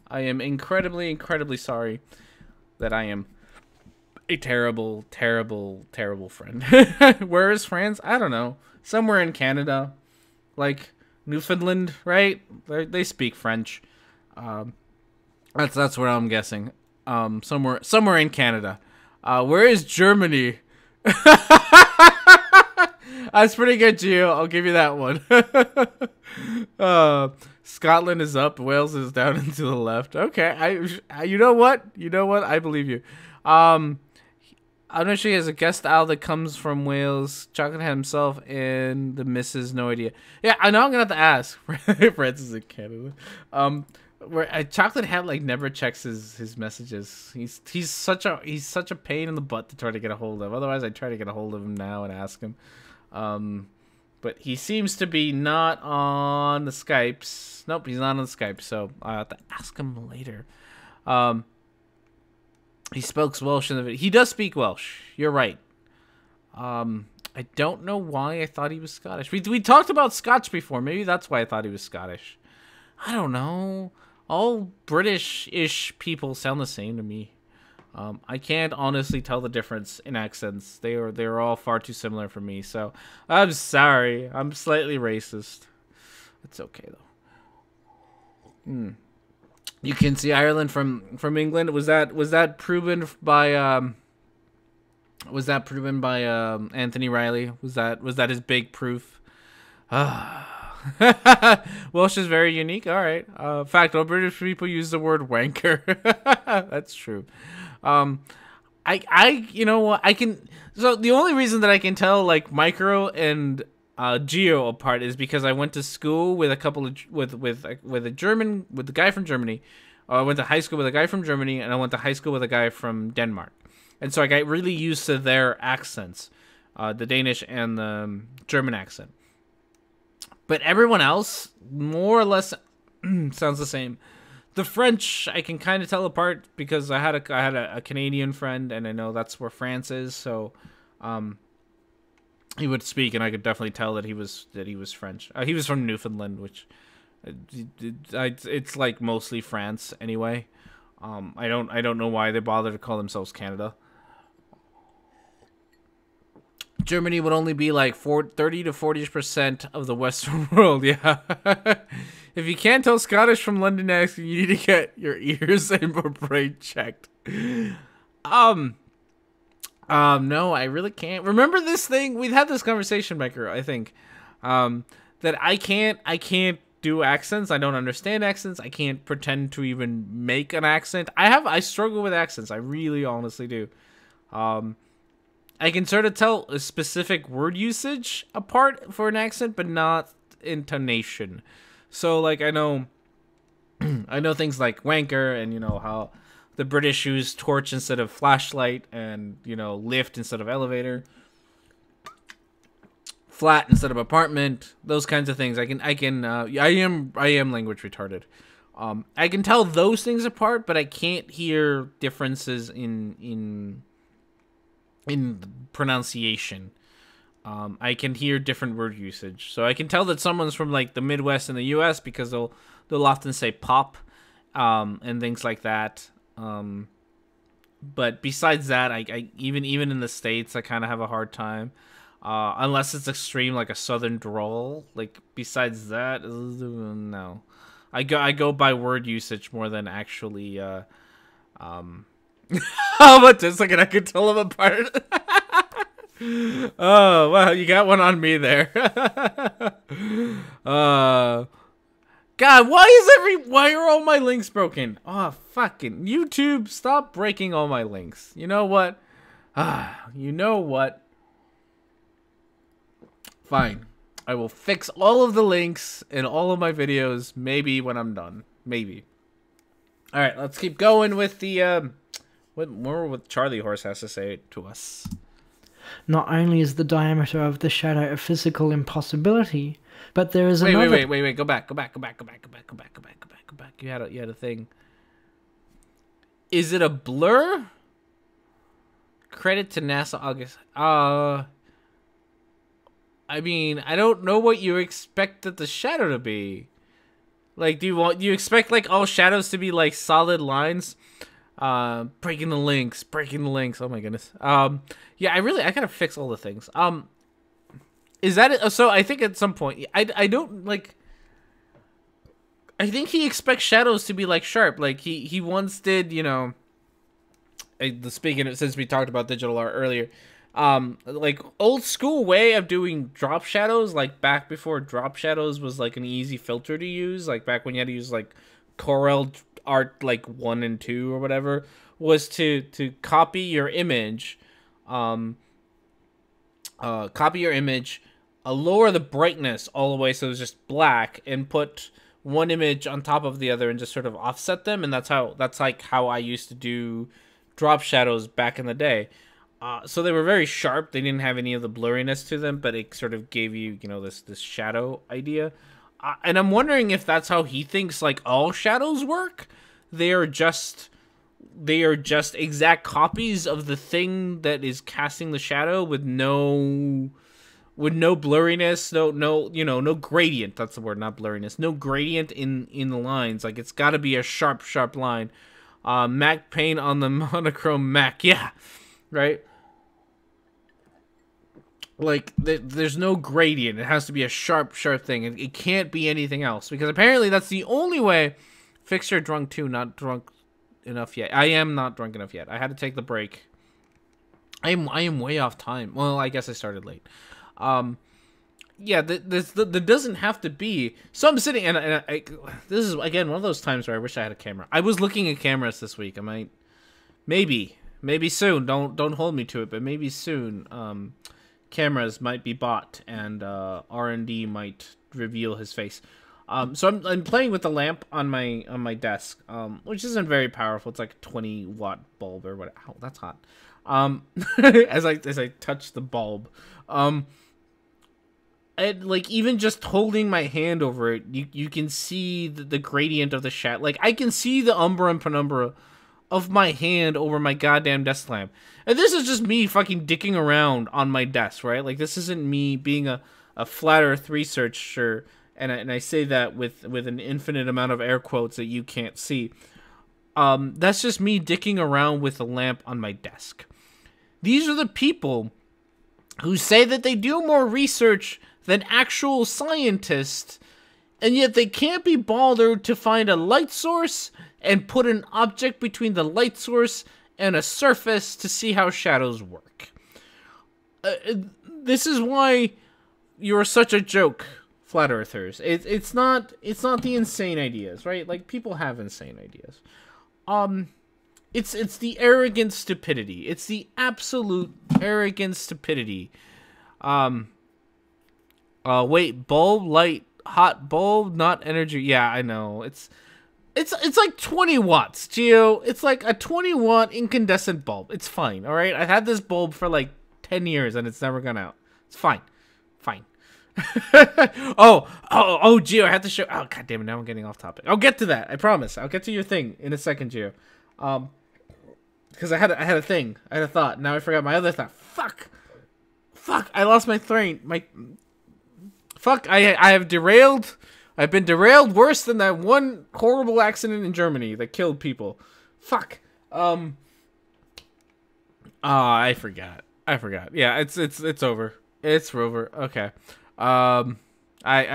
S2: I am incredibly, incredibly sorry that I am a terrible, terrible, terrible friend. Where is France? I don't know. Somewhere in Canada, like Newfoundland, right? They speak French. That's where I'm guessing. Somewhere in Canada. Where is Germany? That's pretty good, Gio. I'll give you that one. Scotland is up. Wales is down and to the left. Okay. You know what? I believe you. I'm not sure he has a guest owl that comes from Wales. Chocolate Hat himself and the missus, no idea. Yeah, I know I'm gonna have to ask. Francis in Canada. Where Chocolate Hat like never checks his messages. He's such a pain in the butt to try to get a hold of. Otherwise, I'd try to get a hold of him now and ask him. But he seems to be not on the Skypes. Nope, he's not on the Skype. So I have to ask him later. He speaks Welsh in the video. He does speak Welsh. You're right. I don't know why I thought he was Scottish. We talked about Scotch before. Maybe that's why I thought he was Scottish. I don't know. All British-ish people sound the same to me. I can't honestly tell the difference in accents. They're all far too similar for me. So I'm sorry. I'm slightly racist. It's okay though. You can see Ireland from England. Was that proven by Anthony Riley? Was that his big proof? Welsh is very unique. All right. In fact, all British people use the word wanker. That's true. You know what? So the only reason that I can tell like Micro and Geo apart is because I went to school with a couple of with the guy from Germany. I went to high school with a guy from Germany, and I went to high school with a guy from Denmark. And so I got really used to their accents, the Danish and the German accent. But everyone else, more or less, sounds the same. The French, I can kind of tell apart because I had a Canadian friend, and I know that's where France is. So, he would speak, and I could definitely tell that he was French. He was from Newfoundland, which it's like mostly France anyway. I don't know why they bother to call themselves Canada. Germany would only be like 30 to 40% of the Western world. Yeah. If you can't tell Scottish from London accent, you need to get your ears and your brain checked. No, I really can't. Remember this thing? We've had this conversation, Maker, I think. That I can't do accents. I don't understand accents. I can't pretend to even make an accent. I struggle with accents. I really honestly do. I can sort of tell a specific word usage apart for an accent, but not intonation. So, like, I know things like wanker, and, you know, how the British use torch instead of flashlight, and, you know, lift instead of elevator, flat instead of apartment, those kinds of things. I am language retarded. I can tell those things apart, but I can't hear differences in pronunciation. I can hear different word usage, so I can tell that someone's from like the Midwest in the U.S. because they'll often say pop, and things like that. But besides that, I even in the States, I kind of have a hard time, unless it's extreme, like a Southern drawl. Like besides that, no, I go by word usage more than actually. How about this? Like, I could tell them apart. Oh, well, you got one on me there. God, why are all my links broken? Oh, fucking YouTube, stop breaking all my links. You know what? You know what? Fine. I will fix all of the links in all of my videos, maybe when I'm done. Maybe. Alright, let's keep going with the, what Charlie Horse has to say to us.
S1: Not only is the diameter of the shadow a physical impossibility, But there is
S2: Wait,
S1: another...
S2: wait. Go back. You had a thing. Is it a blur? Credit to NASA August. I mean, I don't know what you expected the shadow to be. Like, do you expect like all shadows to be like solid lines? Breaking the links. Oh my goodness. Yeah, I gotta fix all the things. Is that it? So I think at some point, I don't like. I think he expects shadows to be like sharp. Like he once did, you know. Speaking of, since we talked about digital art earlier, like old school way of doing drop shadows, like back before drop shadows was like an easy filter to use, like back when you had to use like Corel Art like 1 and 2 or whatever, was to copy your image, lower the brightness all the way so it's just black, and put one image on top of the other and just sort of offset them, and that's like how I used to do drop shadows back in the day. So they were very sharp. They didn't have any of the blurriness to them, but it sort of gave you, you know, this shadow idea. And I'm wondering if that's how he thinks like all shadows work. They are just exact copies of the thing that is casting the shadow with no blurriness, no gradient. That's the word, not blurriness. No gradient in the lines. Like, it's got to be a sharp line. Mac Paint on the monochrome Mac. Yeah, right? Like, there's no gradient. It has to be a sharp thing. It can't be anything else. Because apparently that's the only way. Fixer drunk too, not drunk enough yet. I am not drunk enough yet. I had to take the break. I am way off time. Well, I guess I started late. Yeah, there doesn't have to be. So I'm sitting, and this is, again, one of those times where I wish I had a camera. I was looking at cameras this week. I might, maybe soon. Don't hold me to it, but maybe soon. Cameras might be bought, and R&D might reveal his face. So I'm playing with the lamp on my desk, which isn't very powerful. It's like a 20-watt bulb or whatever. Oh, that's hot. As I touch the bulb, and like even just holding my hand over it, you can see the gradient of the shadow. Like, I can see the umbra and penumbra of my hand over my goddamn desk lamp. And this is just me fucking dicking around on my desk, right? Like, this isn't me being a flat earth researcher, and I say that with an infinite amount of air quotes that you can't see. That's just me dicking around with a lamp on my desk. These are the people who say that they do more research than actual scientists, and yet they can't be bothered to find a light source and put an object between the light source and a surface to see how shadows work. This is why you're such a joke, flat earthers. It's not the insane ideas, right? Like, people have insane ideas. It's the arrogant stupidity. It's the absolute arrogant stupidity. Wait, bulb, light, hot bulb, not energy. Yeah, I know. It's like 20 watts, Geo. It's like a 20-watt incandescent bulb. It's fine, all right? I've had this bulb for like 10 years and it's never gone out. It's fine. oh, Geo, I have to show. Oh, god damn it! Now I'm getting off topic. I'll get to that. I promise. I'll get to your thing in a second, Geo. Because I had a thing. I had a thought. Now I forgot my other thought. Fuck. I lost my train. Fuck. I have derailed. I've been derailed worse than that one horrible accident in Germany that killed people. Fuck. I forgot. Yeah, it's over. It's over. Okay. I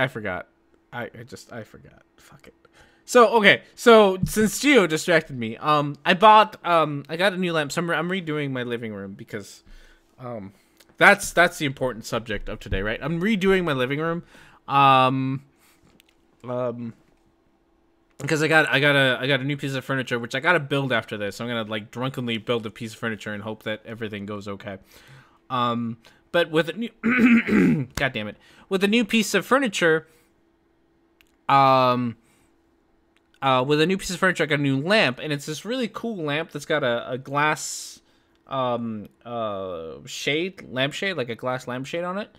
S2: forgot. I forgot. Fuck it. So, okay. So, since Gio distracted me, I got a new lamp. So I'm redoing my living room because, that's the important subject of today, right? I'm redoing my living room. Because I got a new piece of furniture, which I gotta build after this. I'm gonna like drunkenly build a piece of furniture and hope that everything goes okay. But with a new god damn it, with a new piece of furniture, I got a new lamp, and it's this really cool lamp that's got a glass lampshade, like a glass lampshade on it.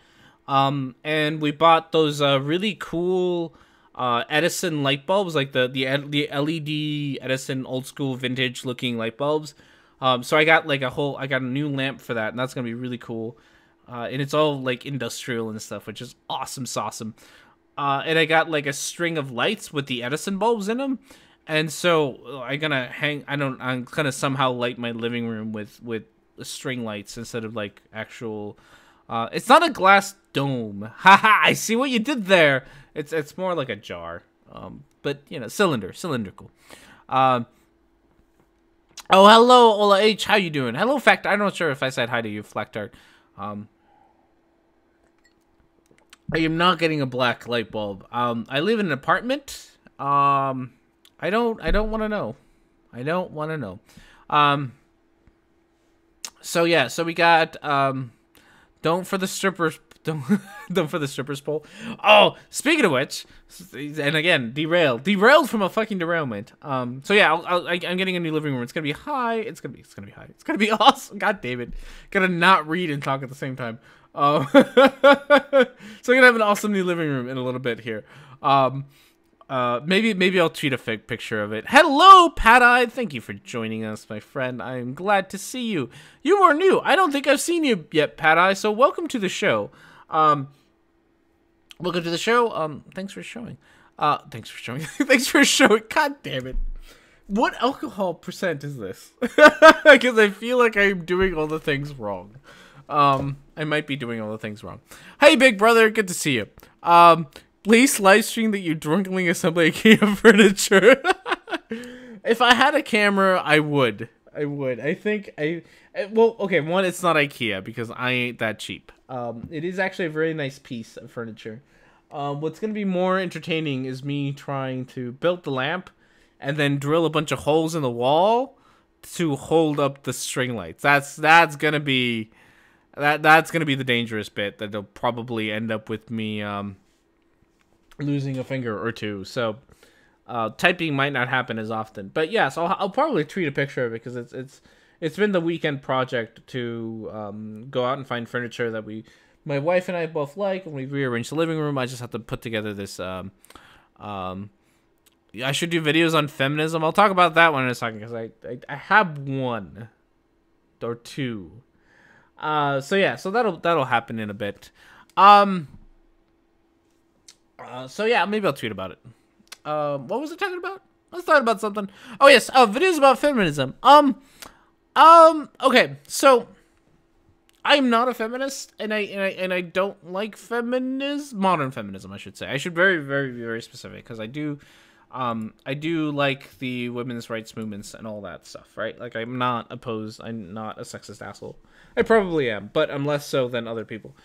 S2: And we bought those really cool Edison light bulbs, like the LED Edison old school vintage looking light bulbs. So I got I got a new lamp for that, and that's gonna be really cool. And it's all like industrial and stuff, which is awesome, awesome. And I got like a string of lights with the Edison bulbs in them, and so I'm gonna somehow light my living room with string lights instead of like actual. It's not a glass dome. Haha! I see what you did there. It's more like a jar. But you know, cylindrical. Oh, hello, Ola H. How you doing? Hello, Fact. I'm not sure if I said hi to you, Flactart. I am not getting a black light bulb. I live in an apartment. I don't want to know. I don't want to know. So yeah, so we got don't for the strippers poll. Oh, speaking of which, and again, derailed from a fucking derailment. So yeah, I'm getting a new living room. It's gonna be high. It's gonna be high. It's gonna be awesome. God damn it, gotta not read and talk at the same time. So I'm gonna have an awesome new living room in a little bit here. Maybe I'll tweet a fake picture of it. Hello, Pat-Eye. Thank you for joining us, my friend. I am glad to see you. You are new. I don't think I've seen you yet, Pat-Eye. So welcome to the show. Welcome to the show. Thanks for showing. Thanks for showing. Thanks for showing. God damn it. What alcohol percent is this? Because I feel like I'm doing all the things wrong. I might be doing all the things wrong. Hey, big brother. Good to see you. Please live stream that you drunkenly assemble IKEA furniture. If I had a camera, I would. I think well, okay, one, it's not IKEA because I ain't that cheap. It is actually a very nice piece of furniture. What's going to be more entertaining is me trying to build the lamp and then drill a bunch of holes in the wall to hold up the string lights. That's going to be that's going to be the dangerous bit that'll probably end up with me losing a finger or two. So typing might not happen as often, but yes, I'll probably tweet a picture of it because it's been the weekend project to go out and find furniture that my wife and I both like, and we rearranged the living room. I just have to put together this I should do videos on feminism. I'll talk about that one in a second because I have one or two. So yeah, so that'll happen in a bit. So yeah, maybe I'll tweet about it. What was I talking about? I was talking about something. Oh yes, videos about feminism. Okay, so I'm not a feminist, and I don't like modern feminism, I should say. I should be very specific because I do like the women's rights movements and all that stuff, right? Like I'm not opposed. I'm not a sexist asshole. I probably am, but I'm less so than other people.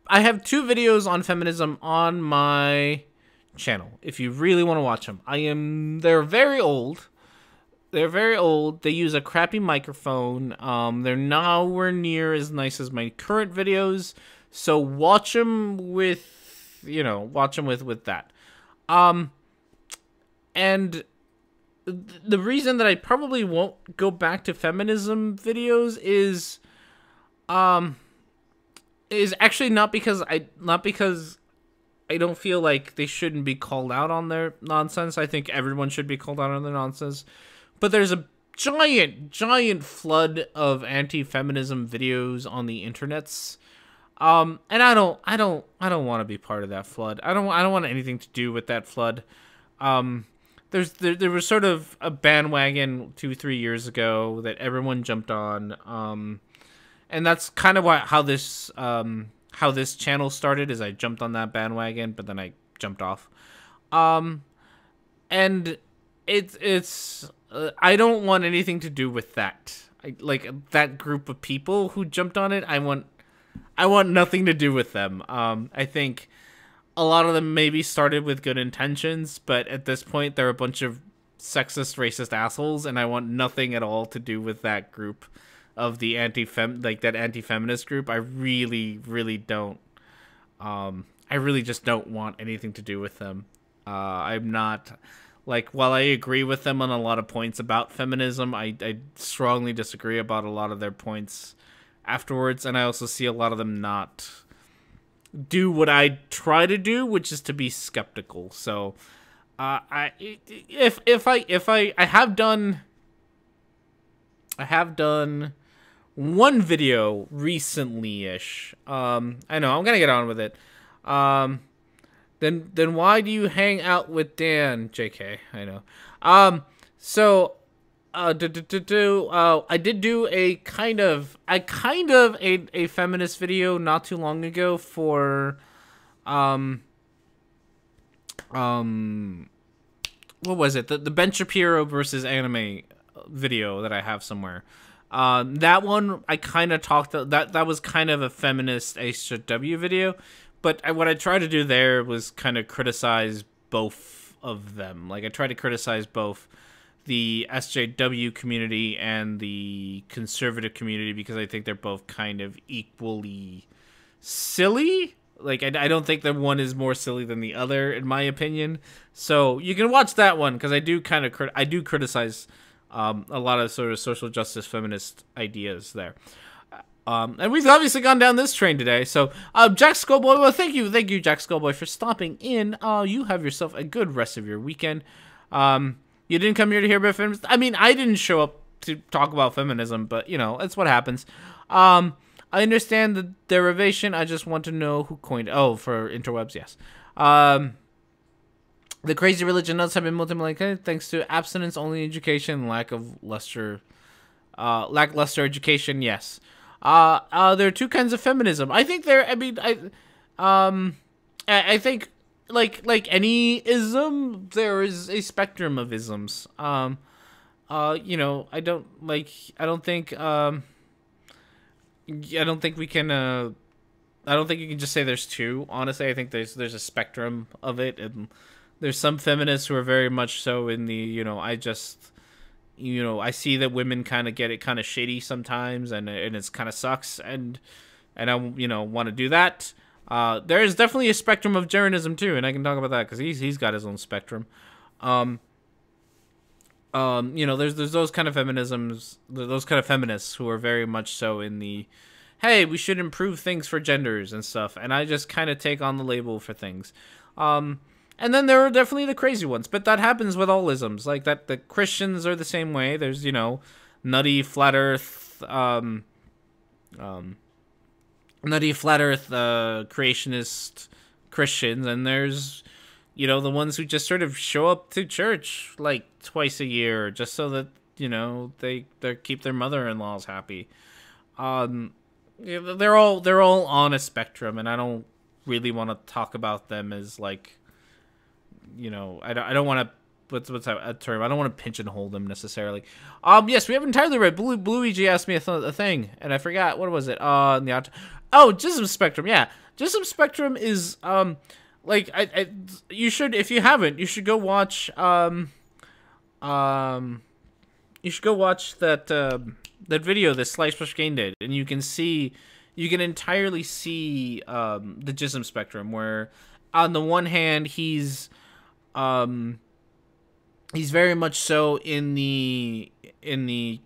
S2: I have 2 videos on feminism on my channel. If you really want to watch them, they're very old. They use a crappy microphone. They're nowhere near as nice as my current videos. So watch them with that. And the reason that I probably won't go back to feminism videos is actually not because I don't feel like they shouldn't be called out on their nonsense. I think everyone should be called out on their nonsense. But there's a giant flood of anti-feminism videos on the internets. And I don't want to be part of that flood. I don't want anything to do with that flood. There was sort of a bandwagon 2-3 years ago that everyone jumped on. And that's kind of how this channel started. Is I jumped on that bandwagon, but then I jumped off. And it's I don't want anything to do with that. Like that group of people who jumped on it. I want nothing to do with them. I think a lot of them maybe started with good intentions, but at this point they're a bunch of sexist, racist assholes, and I want nothing at all to do with that group of the anti-feminist group. I really don't. I really just don't want anything to do with them. I'm not, while I agree with them on a lot of points about feminism, I strongly disagree about a lot of their points afterwards, and I also see a lot of them not do what I try to do, which is to be skeptical. So, I have done one video recently-ish. I know I'm gonna get on with it. Then why do you hang out with Dan? JK, I know. So, I did do a kind of a feminist video not too long ago for, what was it? The Ben Shapiro versus anime video that I have somewhere. That one I kind of talked that was kind of a feminist HW video, but what I tried to do there was kind of criticize both of them. Like I tried to criticize both the SJW community and the conservative community because I think they're both kind of equally silly. Like I don't think that one is more silly than the other, in my opinion. So you can watch that one because I do criticize a lot of sort of social justice feminist ideas there. And we've obviously gone down this train today. So Jack Skullboy, well, thank you, Jack Skullboy, for stopping in. You have yourself a good rest of your weekend. You didn't come here to hear about feminism. I mean, I didn't show up to talk about feminism, but, you know, that's what happens. I understand the derivation. I just want to know who coined... Oh, for interwebs, yes. The crazy religion nuts have been multiplied thanks to abstinence-only education, lackluster education, yes. There are two kinds of feminism. I think I think... Like any ism, there is a spectrum of isms. You know, I don't think we can I don't think you can just say there's two. Honestly, I think there's a spectrum of it, and there's some feminists who are very much so in the, you know, I see that women kind of get it kind of shady sometimes, and it's kind of sucks, and I, you know, want to do that. There is definitely a spectrum of Jeranism too, and I can talk about that because he's got his own spectrum. You know, there's those kind of those kind of feminists who are very much so in the, hey, we should improve things for genders and stuff, and I just kind of take on the label for things. And then there are definitely the crazy ones, but that happens with all isms. Like that, the Christians are the same way. There's, you know, nutty flat Earth, creationist Christians, and there's, you know, the ones who just sort of show up to church like twice a year just so that, you know, they keep their mother-in-laws happy. They're all on a spectrum, and I don't really want to talk about them as like, you know, I don't want to. What's that term? I don't want to pigeonhole them necessarily. Yes, we have entirely right. Bluigi asked me a thing, and I forgot what was it. Jism Spectrum. Yeah, Jism Spectrum is like you should, if you haven't, you should go watch that video that Slice Push Game did, and you can entirely see the Jism Spectrum, where on the one hand he's very much so in the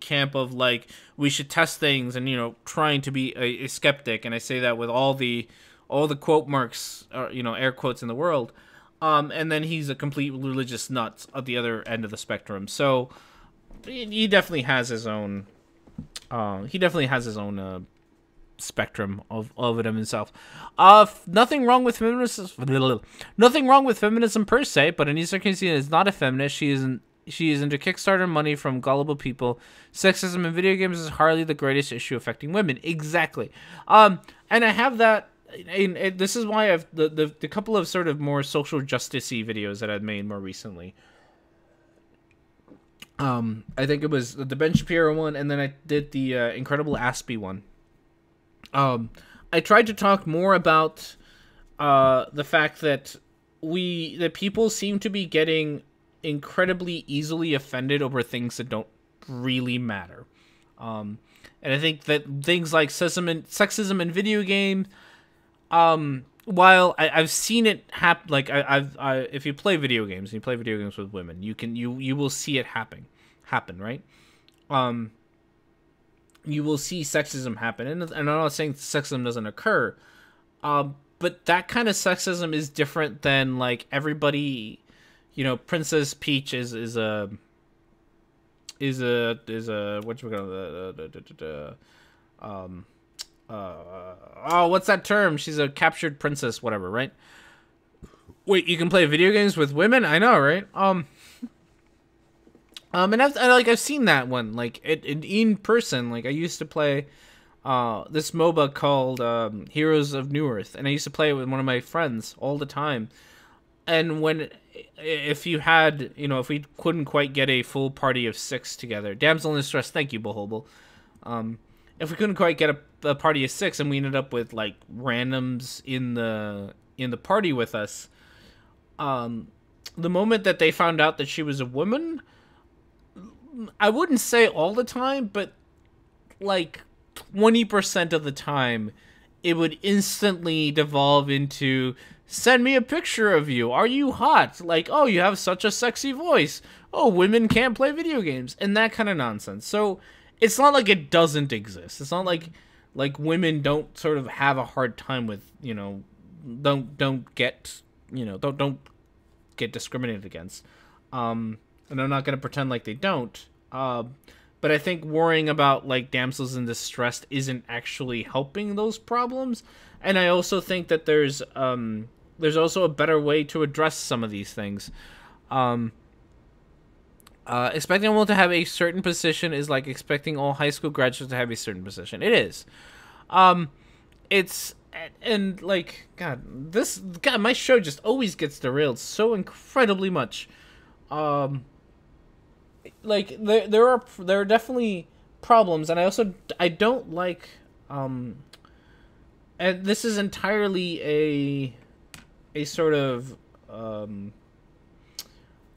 S2: camp of like, we should test things, and, you know, trying to be a skeptic, and I say that with all the quote marks, or, you know, air quotes in the world. And then he's a complete religious nut at the other end of the spectrum. So he definitely has his own spectrum of it himself. Nothing wrong with feminism per se, but Anissa Christina is not a feminist. She is into Kickstarter money from gullible people. Sexism in video games is hardly the greatest issue affecting women. Exactly. And I have that. And this is why I've the couple of sort of more social justice-y videos that I've made more recently. I think it was the Ben Shapiro one, and then I did the Incredible Aspie one. I tried to talk more about the fact that people seem to be getting incredibly easily offended over things that don't really matter. And I think that things like sexism in video games, while I've seen it happen, like if you play video games and you play video games with women, you will see it happen, right? you will see sexism happen. And I'm not saying sexism doesn't occur, but that kind of sexism is different than like everybody, you know, Princess Peach is a what you call oh, what's that term? She's a captured princess, whatever, right? Wait, you can play video games with women? I know, right? And I've seen that one like in person. Like I used to play this MOBA called Heroes of New Earth, and I used to play it with one of my friends all the time. And if you had, you know, if we couldn't quite get a full party of 6 together, damsel in distress, thank you, Bohobel. If we couldn't quite get a party of 6, and we ended up with like randoms in the party with us, the moment that they found out that she was a woman, I wouldn't say all the time, but like 20% of the time, it would instantly devolve into, send me a picture of you. Are you hot? Like, oh, you have such a sexy voice. Oh, women can't play video games. And that kind of nonsense. So it's not like it doesn't exist. It's not like women don't sort of have a hard time with, you know, don't get, you know, don't get discriminated against. And I'm not going to pretend like they don't. But I think worrying about like damsels in distress isn't actually helping those problems. And I also think that there's also a better way to address some of these things. Expecting a woman to have a certain position is like expecting all high school graduates to have a certain position. It is. It's, and like, God, my show just always gets derailed so incredibly much. Like there are definitely problems, and I don't like, and this is entirely a sort of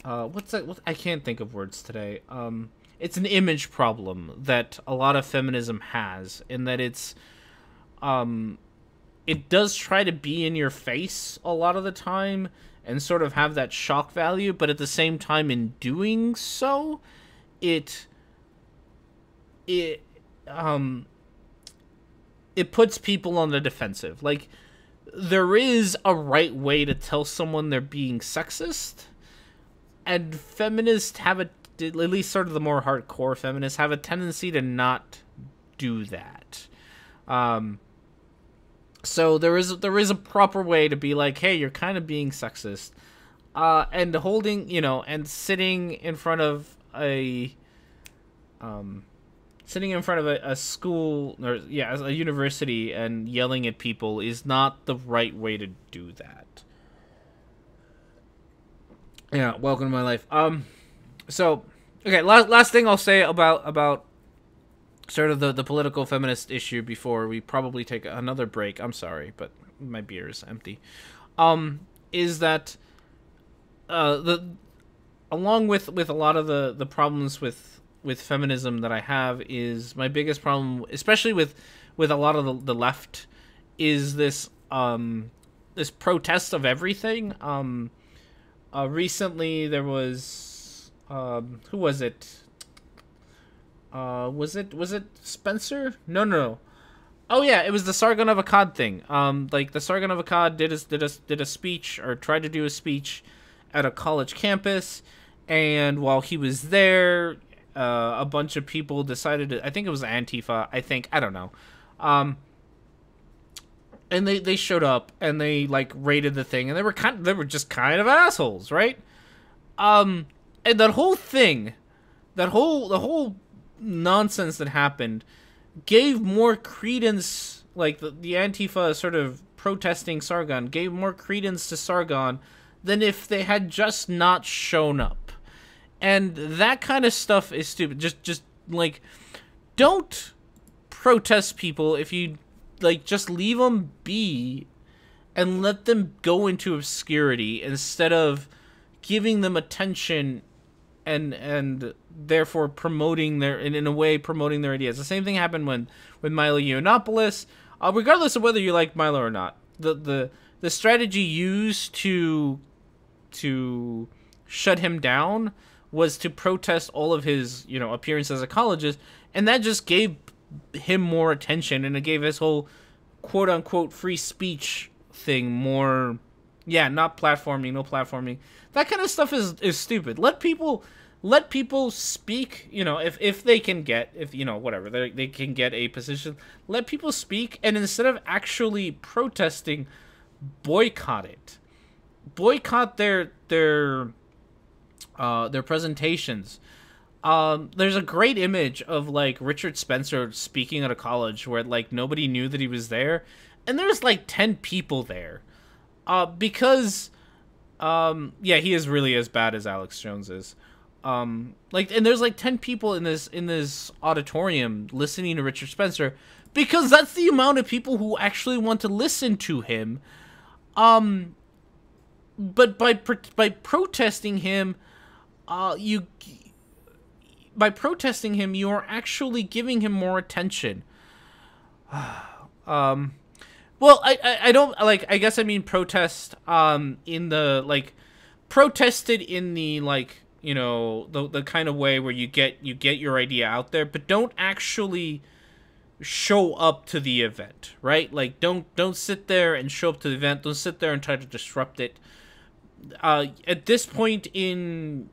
S2: what's that? I can't think of words today. It's an image problem that a lot of feminism has, in that it's it does try to be in your face a lot of the time and sort of have that shock value, but at the same time, in doing so, it puts people on the defensive. Like, there is a right way to tell someone they're being sexist, and feminists have at least sort of the more hardcore feminists have a tendency to not do that. So there is a proper way to be like, hey, you're kind of being sexist, and holding, you know, and sitting in front of a school, or a university, and yelling at people is not the right way to do that. Yeah, welcome to my life. So okay, last thing I'll say about sort of the political feminist issue before we probably take another break. I'm sorry, but my beer is empty. Is that along with a lot of the problems with feminism that I have, is my biggest problem, especially with a lot of the left, is this this protest of everything. Recently there was who was it? Was it Spencer? No. Oh yeah, it was the Sargon of Akkad thing. Like the Sargon of Akkad did a speech, or tried to do a speech at a college campus, and while he was there, a bunch of people decided to, I think it was Antifa, I don't know. And they showed up, and they like raided the thing, and they were just kind of assholes, right? And that whole thing, the whole nonsense that happened gave more credence, like the Antifa sort of protesting Sargon gave more credence to Sargon than if they had just not shown up. And that kind of stuff is stupid. Just like, don't protest people if you, like, just leave them be and let them go into obscurity instead of giving them attention and therefore promoting in a way promoting their ideas. The same thing happened with Milo Yiannopoulos. Regardless of whether you like Milo or not, the strategy used to shut him down was to protest all of his, you know, appearances at colleges, and that just gave him more attention, and it gave his whole quote unquote free speech thing more. Yeah, not platforming, no platforming. That kind of stuff is stupid. Let people speak. You know, if they can get, if you know, whatever, they can get a position. Let people speak, and instead of actually protesting, boycott it. Boycott their presentations. There's a great image of like Richard Spencer speaking at a college where like nobody knew that he was there, and there's like 10 people there. Because yeah, he is really as bad as Alex Jones is. Like, and there's like 10 people in this auditorium listening to Richard Spencer because that's the amount of people who actually want to listen to him. But by protesting him, you are actually giving him more attention. Well, I don't like. I guess I mean protest. In the like, protested in the like, you know, the kind of way where you get your idea out there, but don't actually show up to the event, right? Like, don't sit there and show up to the event. Don't sit there and try to disrupt it. At this point in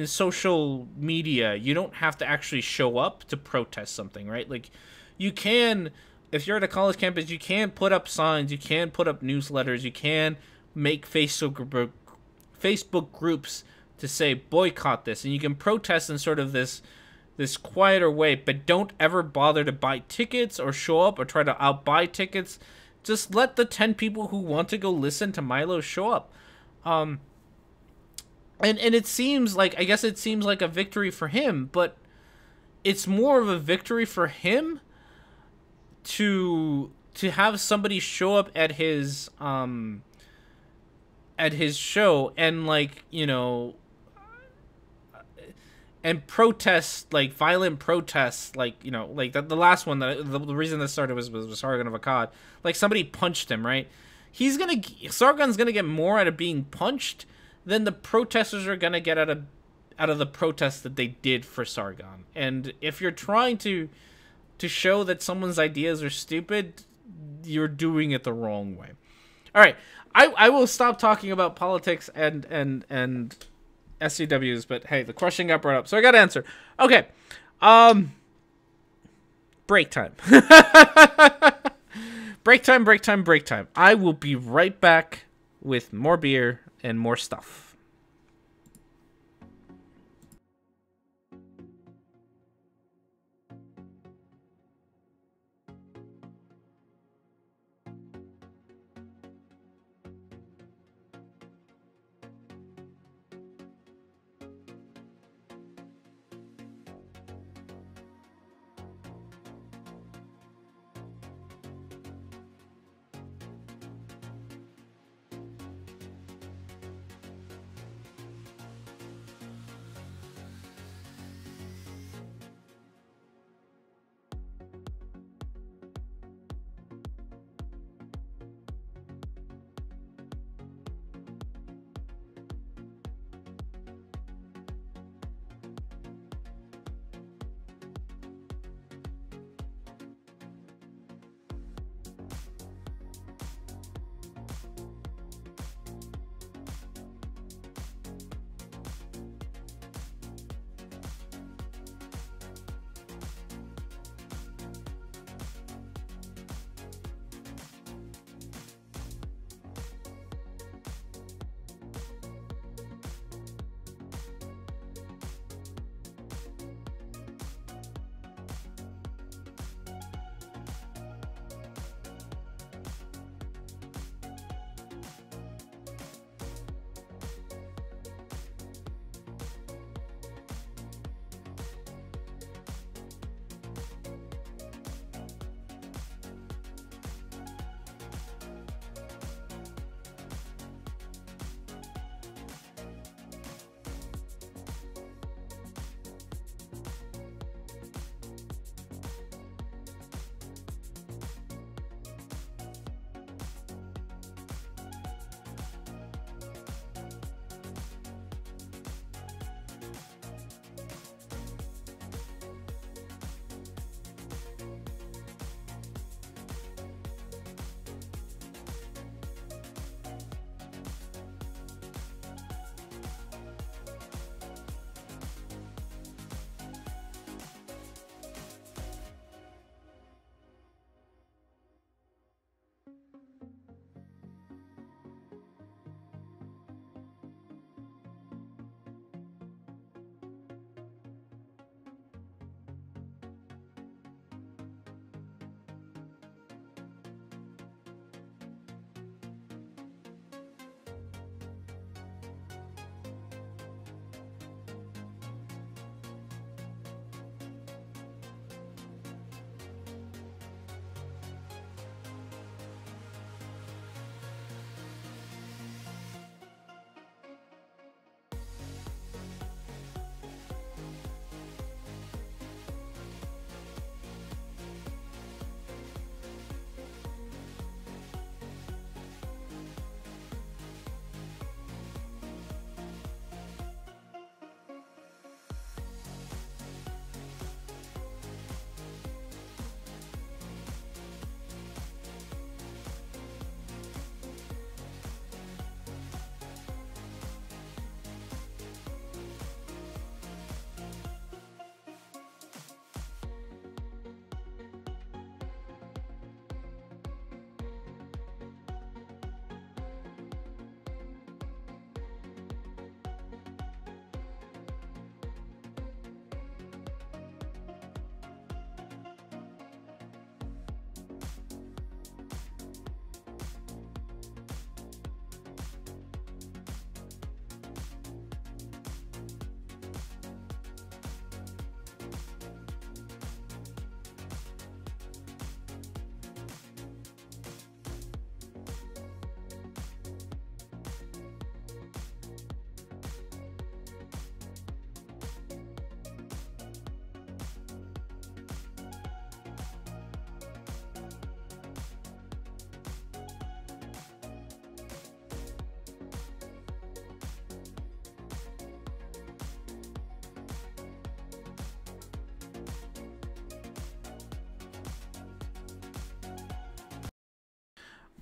S2: social media, you don't have to actually show up to protest something, right? Like, you can, if you're at a college campus, you can put up signs, you can put up newsletters, you can make Facebook groups to say boycott this, and you can protest in sort of this quieter way, but don't ever bother to buy tickets or show up or try to outbuy tickets. Just let the 10 people who want to go listen to Milo show up. And it seems like, I guess it seems like a victory for him, but it's more of a victory for him to have somebody show up at his show and, like, you know, and protest, like violent protests, like, you know, like the last one, that the reason this started was Sargon of Akkad. Like, somebody punched him, right? Sargon's gonna get more out of being punched than the protesters are gonna get out of the protest that they did for Sargon. And if you're trying to show that someone's ideas are stupid, you're doing it the wrong way. All right, I will stop talking about politics and SCWs, but hey, the question got brought up, so I got to answer. Okay, break time. break time. I will be right back with more beer and more stuff.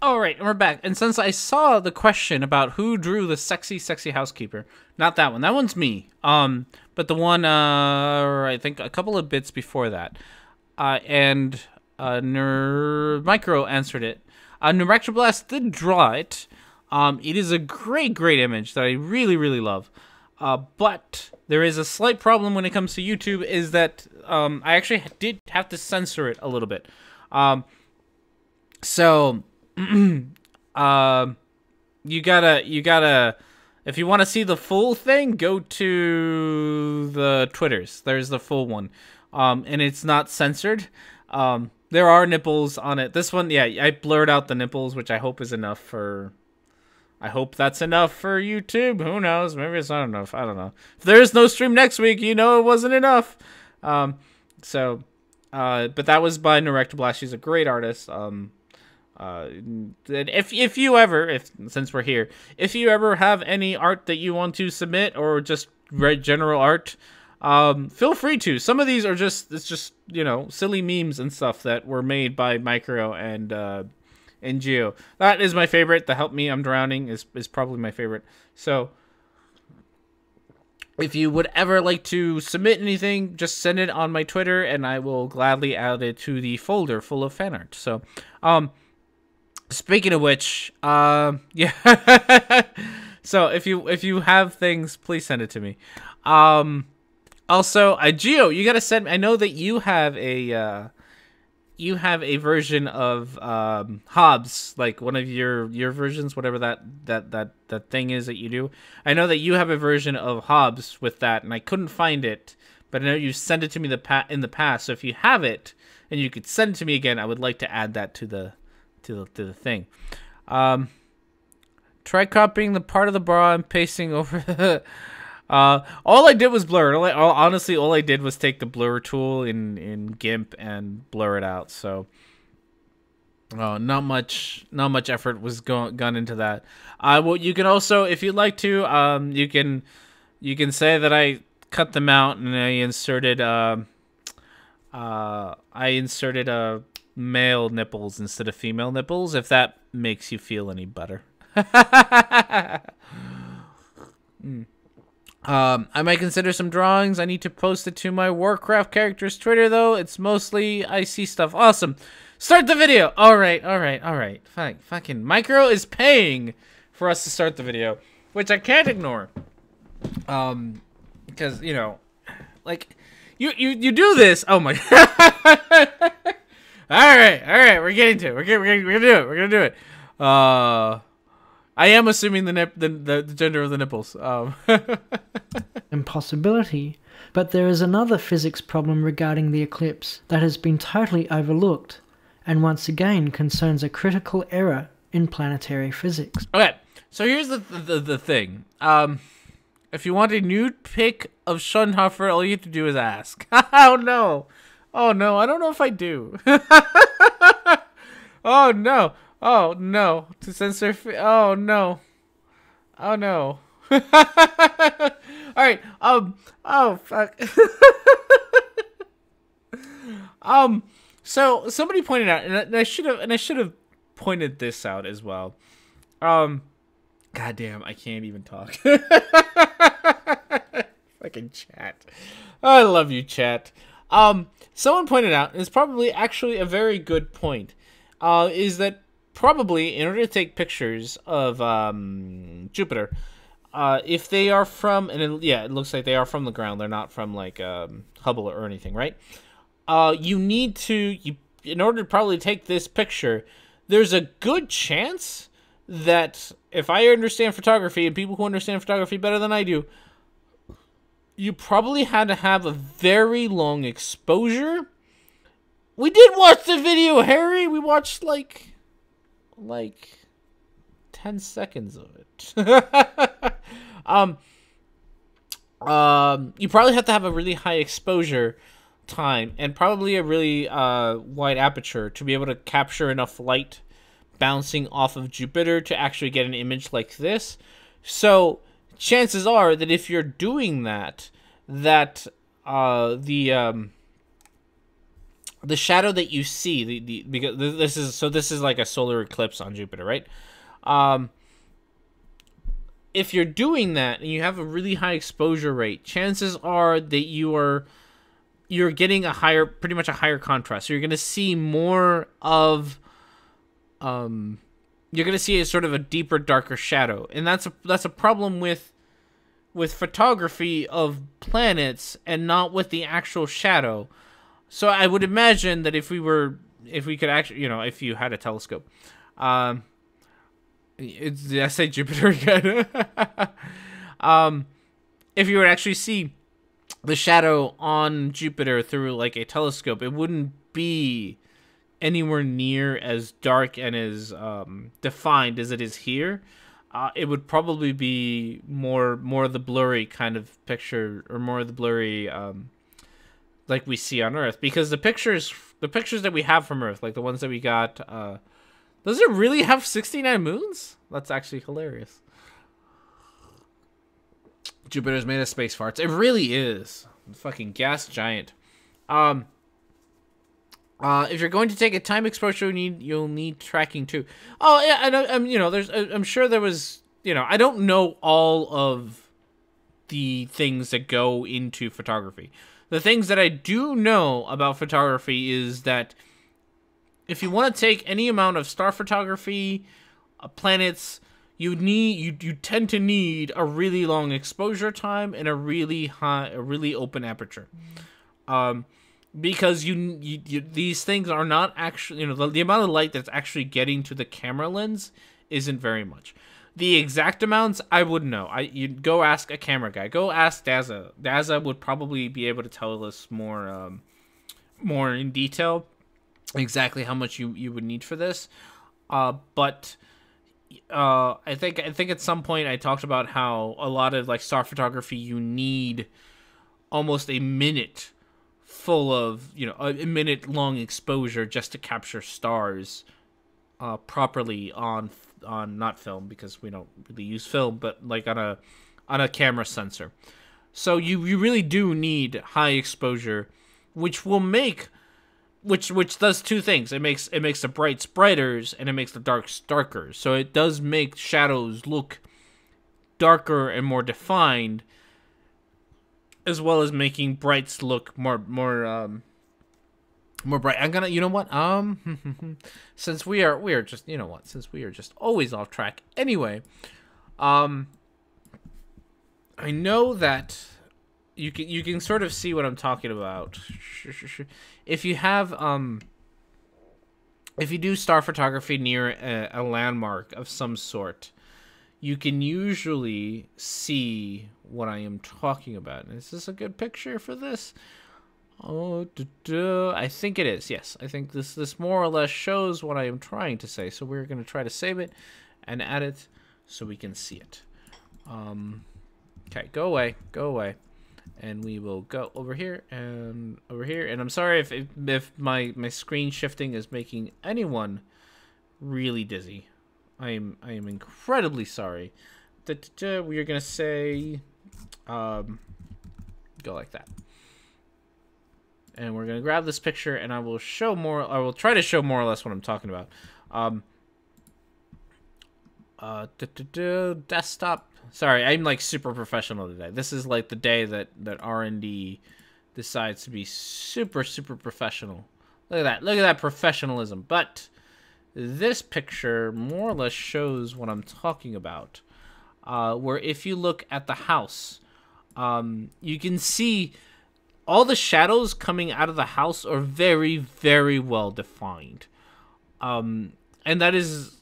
S2: All right, and we're back. And since I saw the question about who drew the sexy, sexy housekeeper, not that one. That one's me. But the one, I think a couple of bits before that, and Micro answered it. Blast did draw it. It is a great, great image that I really, really love. But there is a slight problem when it comes to YouTube, is that I actually did have to censor it a little bit. So you gotta, if you want to see the full thing, go to the Twitters. There's the full one, and it's not censored. There are nipples on it. This one, yeah, I blurred out the nipples, which I hope is enough for. I hope that's enough for YouTube. Who knows? Maybe it's not enough. I don't know. If there is no stream next week, you know it wasn't enough. But that was by Blast. She's a great artist. If you ever, since we're here, if you ever have any art that you want to submit, or just general art, feel free to. Some of these are it's just, you know, silly memes and stuff that were made by Micro and Geo. That is my favorite. The Help Me, I'm Drowning is probably my favorite. So if you would ever like to submit anything, just send it on my Twitter, and I will gladly add it to the folder full of fan art. So, speaking of which, yeah. So if you have things, please send it to me. Also, Geo, you gotta send. I know that you have a version of Hobbs, like one of your versions, whatever that thing is that you do. I know that you have a version of Hobbs with that, and I couldn't find it, but I know you sent it to me in the past. So if you have it and you could send it to me again, I would like to add that to the thing. Try copying the part of the bra and pasting over the. All I did was blur it. Honestly, all I did was take the blur tool in GIMP and blur it out. So, not much effort was gone into that. Well, you can also, if you'd like to, you can say that I cut them out and I inserted male nipples instead of female nipples, if that makes you feel any better. I might consider some drawings. I need to post it to my Warcraft character's Twitter, though. It's mostly IC stuff. Awesome. Start the video. All right. Fucking Micro is paying for us to start the video, which I can't ignore. Because, you know, like, you do this. Oh, my God. All right. We're getting to it. We're gonna do it. I am assuming the gender of the nipples.
S1: Impossibility. But there is another physics problem regarding the eclipse that has been totally overlooked, and once again concerns a critical error in planetary physics.
S2: Okay, so here's the thing. If you want a nude pic of Schunhofer, all you have to do is ask. Oh no, I don't know if I do. Oh no. Oh no! To censor. Oh no! Oh no! All right. Oh fuck. So somebody pointed out, and I should have pointed this out as well. God damn! I can't even talk. Fucking chat. I love you, chat. Someone pointed out, and it's probably actually a very good point. Is that probably, in order to take pictures of Jupiter, if they are from, it looks like they are from the ground, they're not from like Hubble or anything, right? You need to, in order to probably take this picture, there's a good chance that, if I understand photography, and people who understand photography better than I do, you probably had to have a very long exposure. We did watch the video, Harry. We watched like 10 seconds of it. You probably have to have a really high exposure time and probably a really wide aperture to be able to capture enough light bouncing off of Jupiter to actually get an image like this. So chances are that if you're doing that, the shadow that you see, because this is like a solar eclipse on Jupiter, right? If you're doing that and you have a really high exposure rate, chances are that you're getting pretty much a higher contrast. So you're going to see more of, you're going to see a sort of a deeper, darker shadow, and that's a problem with photography of planets and not with the actual shadow. So I would imagine that if we could actually, if you had a telescope, I say Jupiter again. If you would actually see the shadow on Jupiter through like a telescope, it wouldn't be anywhere near as dark and as defined as it is here. It would probably be more of the blurry kind of picture, or more of the blurry like we see on Earth, because the pictures that we have from Earth, like the ones that we got, does it really have 69 moons? That's actually hilarious. Jupiter's made of space farts. It really is. Fucking gas giant. If you're going to take a time exposure, you'll need tracking too. Oh yeah, I'm sure there was, I don't know all of the things that go into photography. The things that I do know about photography is that if you want to take any amount of star photography, planets, you tend to need a really long exposure time and a really open aperture. Because these things are not actually, the amount of light that's actually getting to the camera lens isn't very much. The exact amounts, I wouldn't know. You'd go ask a camera guy. Go ask Daza. Daza would probably be able to tell us more in detail exactly how much you would need for this. But I think at some point I talked about how a lot of like star photography, you need almost a minute full of, a minute long exposure just to capture stars properly on not film, because we don't really use film, but like on a camera sensor. So you really do need high exposure, which does two things. It makes the brights brighter and it makes the darks darker. So it does make shadows look darker and more defined, as well as making brights look more bright. I'm gonna, since we are just, since we are just always off track anyway, I know that you can sort of see what I'm talking about. If you have if you do star photography near a landmark of some sort, you can usually see what I am talking about. Is this a good picture for this? Oh, I think it is. Yes, I think this more or less shows what I am trying to say. So we're going to try to save it and add it so we can see it. Okay, go away. And we will go over here and over here. And I'm sorry if my screen shifting is making anyone really dizzy. I am incredibly sorry. We are going to say go like that. And we're going to grab this picture, and I will try to show more or less what I'm talking about. Desktop. Sorry, I'm like super professional today. This is like the day that R&D decides to be super, super professional. Look at that. Look at that professionalism. But this picture more or less shows what I'm talking about. Where if you look at the house, you can see all the shadows coming out of the house are very, very well defined. And that is,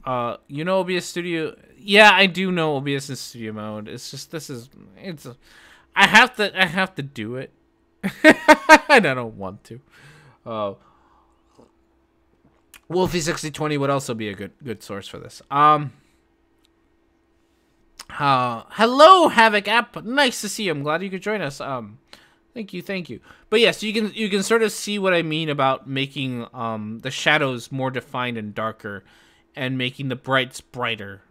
S2: OBS Studio. Yeah, I do know OBS is studio mode. It's just, I have to do it. And I don't want to. Wolfie6020 would also be a good source for this. Hello, Havoc app. Nice to see you. I'm glad you could join us. Thank you. But yes, you can sort of see what I mean about making the shadows more defined and darker, and making the brights brighter.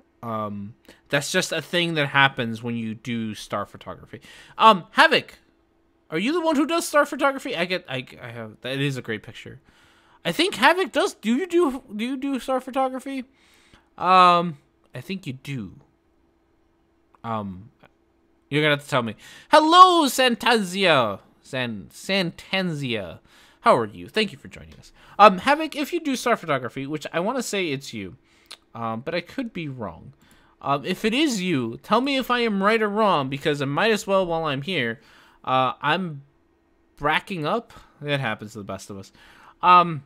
S2: That's just a thing that happens when you do star photography. Havoc, Are you the one who does star photography? I have, that is a great picture. I think Havoc does. Do you do star photography? I think you do. You're gonna have to tell me. Hello, Santanzia. Santanzia. How are you? Thank you for joining us. Havoc, if you do star photography, which I want to say it's you, but I could be wrong. If it is you, tell me if I am right or wrong, because I might as well while I'm here. I'm bracking up. It happens to the best of us. I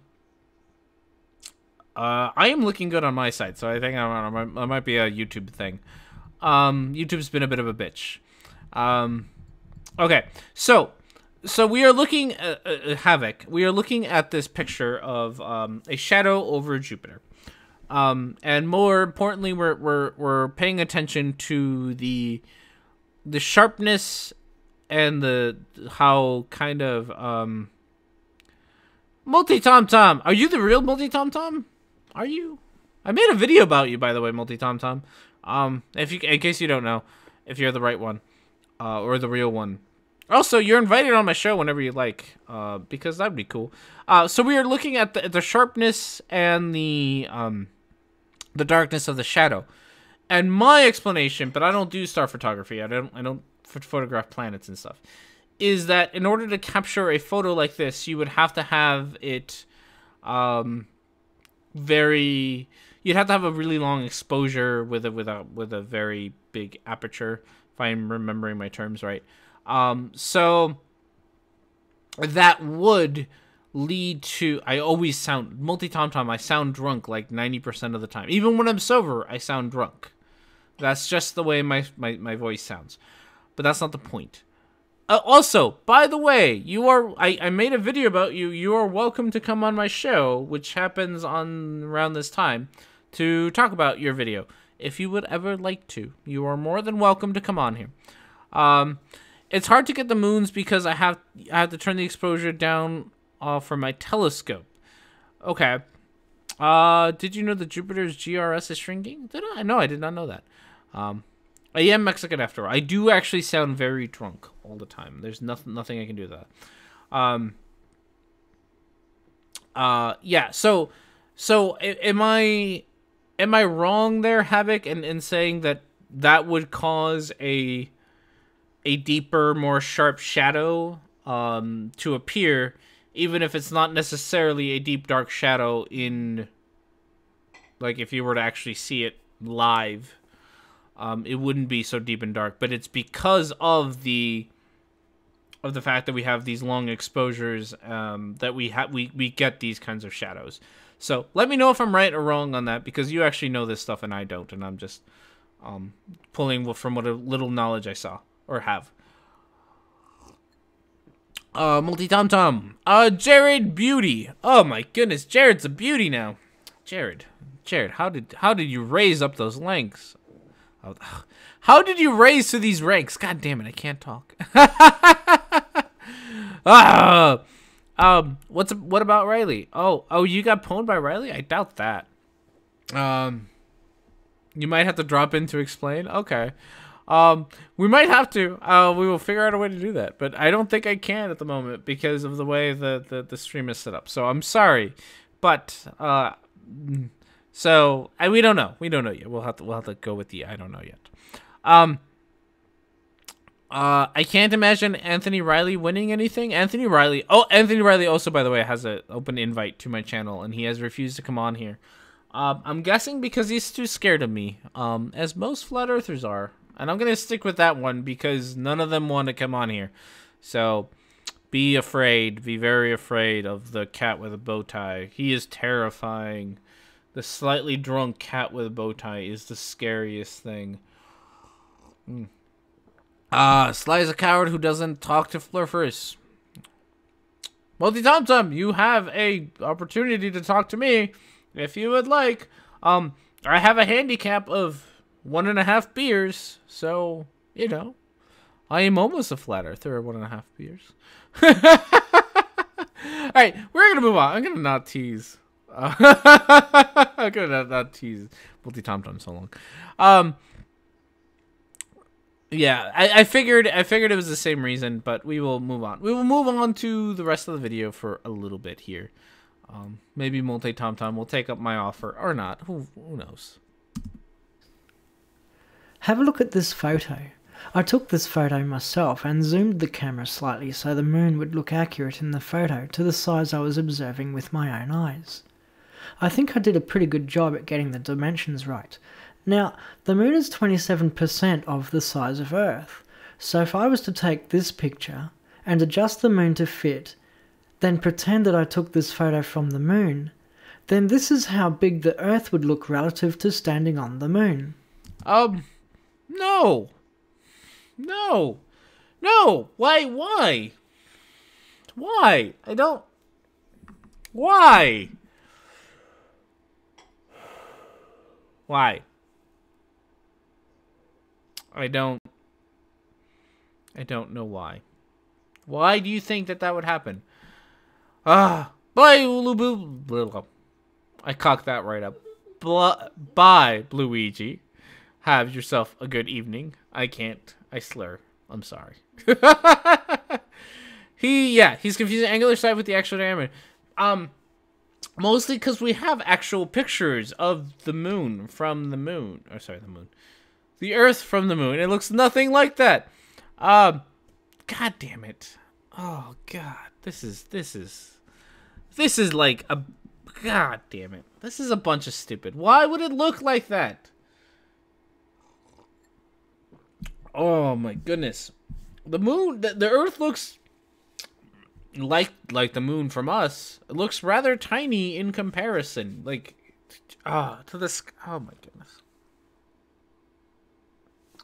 S2: am looking good on my side, so I think I might be a YouTube thing. YouTube's been a bit of a bitch. Okay, so we are looking at Havoc. We are looking at this picture of a shadow over Jupiter. And more importantly, we're paying attention to the sharpness and how kind of Multi-Tom-Tom. Are you the real Multi-Tom-Tom? Are you? I made a video about you, by the way, Multi-Tom-Tom. In case you don't know, if you're the right one, or the real one. Also, you're invited on my show whenever you like, because that'd be cool. So we are looking at the sharpness and the darkness of the shadow. And my explanation, but I don't do star photography. I don't photograph planets and stuff. Is that in order to capture a photo like this, you would have to have it, you'd have to have a really long exposure with a very big aperture, if I'm remembering my terms right. So that would lead to, I always sound, Multi-Tom-Tom, I sound drunk like 90% of the time. Even when I'm sober, I sound drunk. That's just the way my voice sounds. But that's not the point. Also, by the way, I made a video about you. You are welcome to come on my show, which happens around this time, to talk about your video. If you would ever like to, you are more than welcome to come on here. It's hard to get the moons because I have to turn the exposure down for my telescope. Okay. Did you know that Jupiter's GRS is shrinking? Did I? No, I did not know that. I am Mexican after all. I do actually sound very drunk all the time. There's nothing I can do with that. Yeah. So am I wrong there, Havoc, in saying that would cause a deeper, more sharp shadow to appear, even if it's not necessarily a deep, dark shadow in, like, if you were to actually see it live, it wouldn't be so deep and dark. But it's because of the fact that we have these long exposures that we get these kinds of shadows. So let me know if I'm right or wrong on that, because you actually know this stuff and I don't, and I'm just pulling from what little knowledge I saw or have. Multi-Tom-Tom. Jared Beauty. Oh my goodness, Jared's a beauty now. Jared, how did you raise up those lengths? How did you raise to these ranks? God damn it, I can't talk. What about Riley? Oh, you got pwned by Riley? I doubt that. You might have to drop in to explain. Okay. We might have to. We will figure out a way to do that, but I don't think I can at the moment because of the way the stream is set up. So I'm sorry, but so we don't know. We don't know yet. We'll have to go with the I don't know yet. I can't imagine Anthony Riley winning anything. Anthony Riley also, by the way, has an open invite to my channel, and he has refused to come on here. I'm guessing because he's too scared of me, as most flat earthers are. And I'm going to stick with that one because none of them want to come on here. So be afraid, be very afraid of the cat with a bow tie. He is terrifying. The slightly drunk cat with a bow tie is the scariest thing. Sly is a coward who doesn't talk to flurfers. Multi-Tom-Tom, you have a opportunity to talk to me if you would like. I have a handicap of 1.5 beers, so, you know, I am almost a flat earther at 1.5 beers. Alright, we're gonna move on. I'm gonna not tease. I'm gonna not tease Multi-Tom-Tom so long. Yeah, I figured it was the same reason, but we will move on. We will move on to the rest of the video for a little bit here. Maybe Multi-Tom-Tom will take up my offer or not. Who knows?
S1: Have a look at this photo. I took this photo myself and zoomed the camera slightly so the moon would look accurate in the photo to the size I was observing with my own eyes. I think I did a pretty good job at getting the dimensions right. Now, the moon is 27% of the size of Earth, so if I was to take this picture and adjust the moon to fit, then pretend that I took this photo from the moon, then this is how big the Earth would look relative to standing on the moon.
S2: No. No. No. Why? Why? I don't... Why? Why? I don't know why. Why do you think that would happen? Bye, Ulubu. I cocked that right up. Bye, Luigi. Have yourself a good evening. I can't. I slur. I'm sorry. He's confusing angular side with the actual diameter. Mostly because we have actual pictures of the moon from the moon. Or sorry, the moon. The Earth from the moon. It looks nothing like that. God damn it. Oh God. This is like a... God damn it. This is a bunch of stupid. Why would it look like that? Oh my goodness. The moon, the Earth looks like the moon from us. It looks rather tiny in comparison. Like, to the sky. Oh my goodness.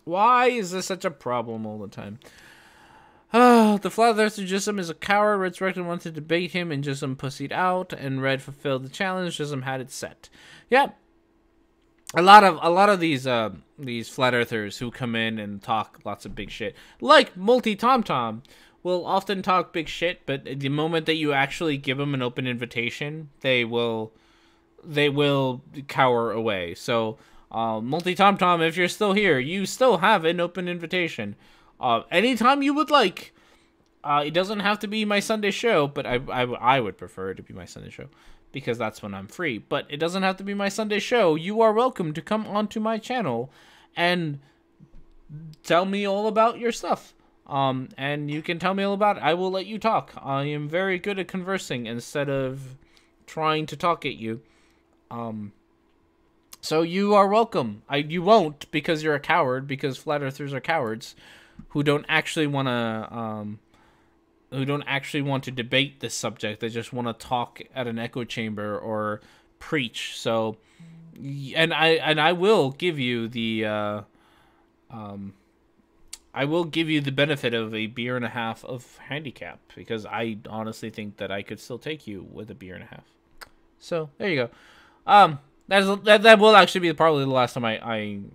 S2: Why is this such a problem all the time? The flat earther Jism is a coward. Resurrected wanted to debate him, and Jism pussied out, and Red fulfilled the challenge. Jism had it set. Yeah. A lot of these flat earthers who come in and talk lots of big shit, like Multi-Tom-Tom, will often talk big shit, but the moment that you actually give them an open invitation, they will cower away. So, Multi-Tom-Tom, if you're still here, you still have an open invitation. Anytime you would like. It doesn't have to be my Sunday show, but I would prefer it to be my Sunday show, because that's when I'm free. But it doesn't have to be my Sunday show. You are welcome to come onto my channel and tell me all about your stuff. And you can tell me all about it. I will let you talk. I am very good at conversing instead of trying to talk at you. So you are welcome. You won't, because you're a coward, because flat earthers are cowards who don't actually want to debate this subject. They just want to talk at an echo chamber or preach. So, and I will give you the benefit of a beer and a half of handicap, because I honestly think that I could still take you with a beer and a half. So there you go. That will actually be probably the last time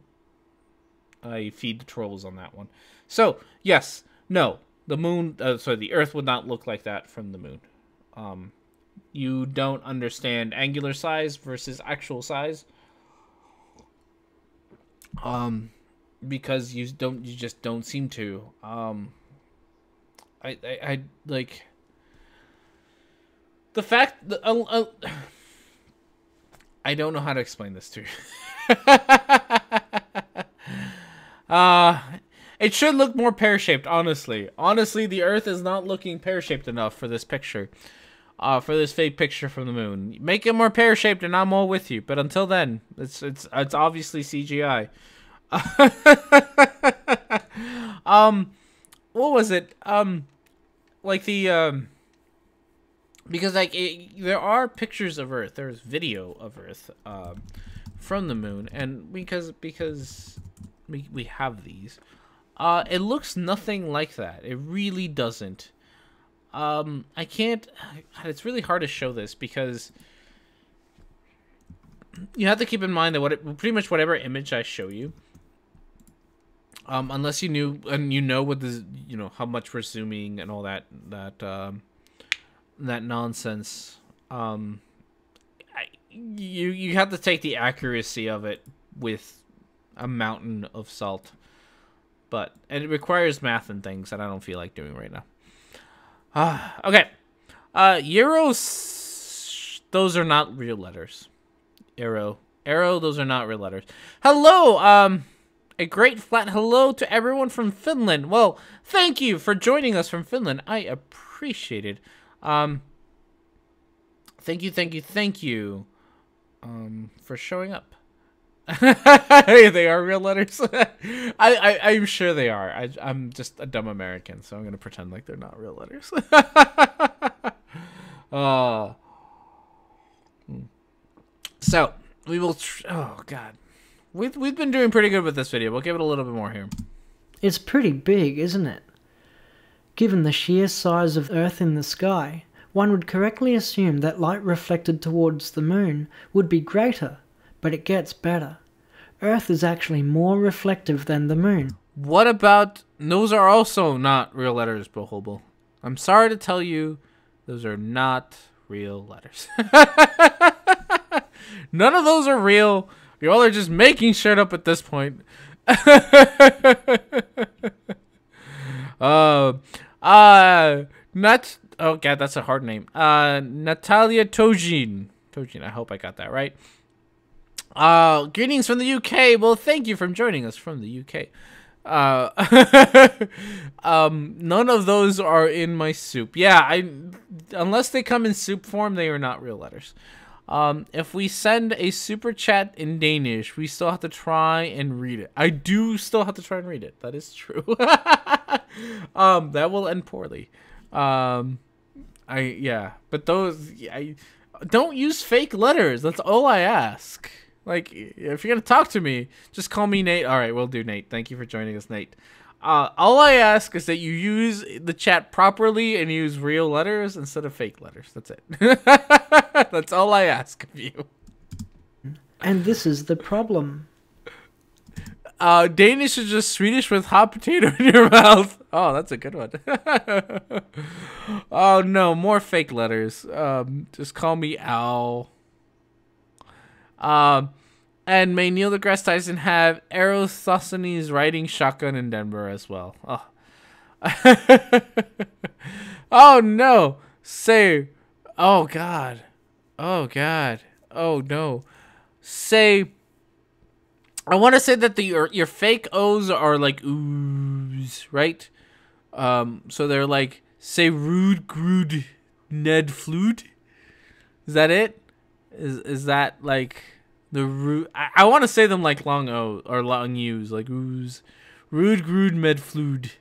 S2: I feed the trolls on that one. So yes, no. The moon, the Earth would not look like that from the moon. You don't understand angular size versus actual size. Because you just don't seem to. I like the fact that I don't know how to explain this to you. It should look more pear-shaped, honestly. Honestly, the Earth is not looking pear-shaped enough for this picture. For this fake picture from the moon. Make it more pear-shaped and I'm all with you. But until then, it's obviously CGI. What was it? Because there are pictures of Earth. There's video of Earth from the moon, and because we have these. It looks nothing like that. It really doesn't. I can't... It's really hard to show this, because you have to keep in mind that pretty much whatever image I show you, unless you knew, and you know what this, how much we're zooming and all that nonsense, you have to take the accuracy of it with a mountain of salt. And it requires math and things that I don't feel like doing right now. Okay. Euros, those are not real letters. Arrow, those are not real letters. Hello, a great flat hello to everyone from Finland. Well, thank you for joining us from Finland. I appreciate it. Thank you for showing up. They are real letters. I'm sure they are. I'm just a dumb American, so I'm gonna pretend like they're not real letters. So we will. Oh God, we've been doing pretty good with this video. We'll give it a little bit more here.
S1: It's pretty big, isn't it? Given the sheer size of Earth in the sky, one would correctly assume that light reflected towards the moon would be greater, but it gets better. Earth is actually more reflective than the moon.
S2: What about... Those are also not real letters, Bohobo. I'm sorry to tell you, those are not real letters. None of those are real. You all are just making shit up at this point. Oh God, that's a hard name. Natalia Tojin. I hope I got that right. Greetings from the UK. Well, thank you for joining us from the UK. None of those are in my soup. Yeah, unless they come in soup form, they are not real letters. If we send a super chat in Danish, we still have to try and read it. I do still have to try and read it. That is true. That will end poorly. But don't use fake letters. That's all I ask. Like, if you're gonna talk to me, just call me Nate. All right, we'll do Nate. Thank you for joining us, Nate. All I ask is that you use the chat properly and use real letters instead of fake letters. That's it. That's all I ask of you.
S1: And this is the problem.
S2: Danish is just Swedish with hot potato in your mouth. Oh, that's a good one. Oh no, more fake letters. Just call me Al. And may Neil deGrasse Tyson have Eratosthenes riding shotgun in Denver as well. Oh, oh no. Say, oh God. Oh God. Oh no. Say, I want to say that your fake O's are like oohs, right? So they're like, say rude, crude, Ned Flood. Is that it? Is that like the root? I want to say them like long O or long U's, like oohs. Rude, crude, Ned Flood.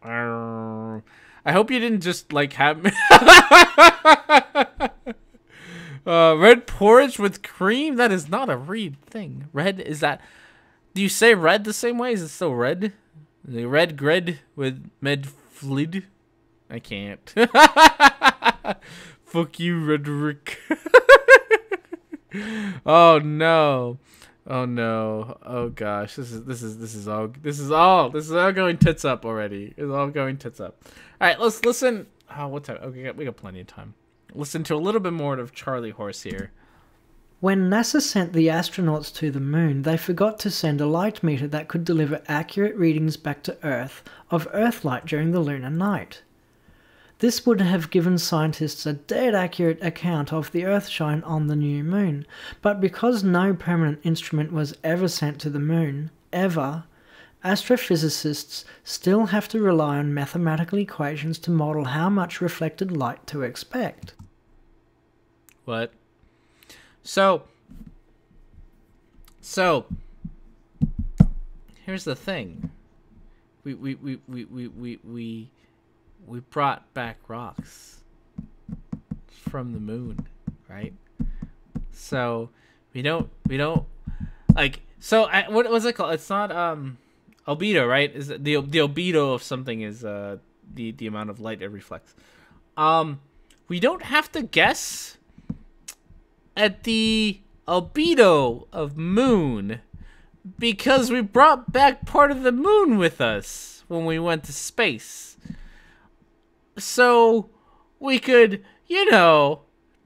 S2: I hope you didn't just like have me. Red porridge with cream? That is not a read thing. Red, is that... Do you say red the same way? Is it still red? The red grid with med flid? I can't. Fuck you, Rhetoric. Oh no. Oh no. Oh gosh. This is all going tits up already. It's all going tits up. Alright, let's listen. Oh, what time? Okay, we got plenty of time. Listen to a little bit more of Charlie Horse here.
S1: When NASA sent the astronauts to the moon, they forgot to send a light meter that could deliver accurate readings back to Earth of Earth light during the lunar night. This would have given scientists a dead accurate account of the Earthshine on the new moon, but because no permanent instrument was ever sent to the moon, ever, astrophysicists still have to rely on mathematical equations to model how much reflected light to expect.
S2: What? So here's the thing. We brought back rocks from the moon, right? So we don't like, so what was it called? It's not albedo, right? Is the albedo of something is the amount of light it reflects. We don't have to guess at the albedo of moon because we brought back part of the moon with us when we went to space. So we could, you know,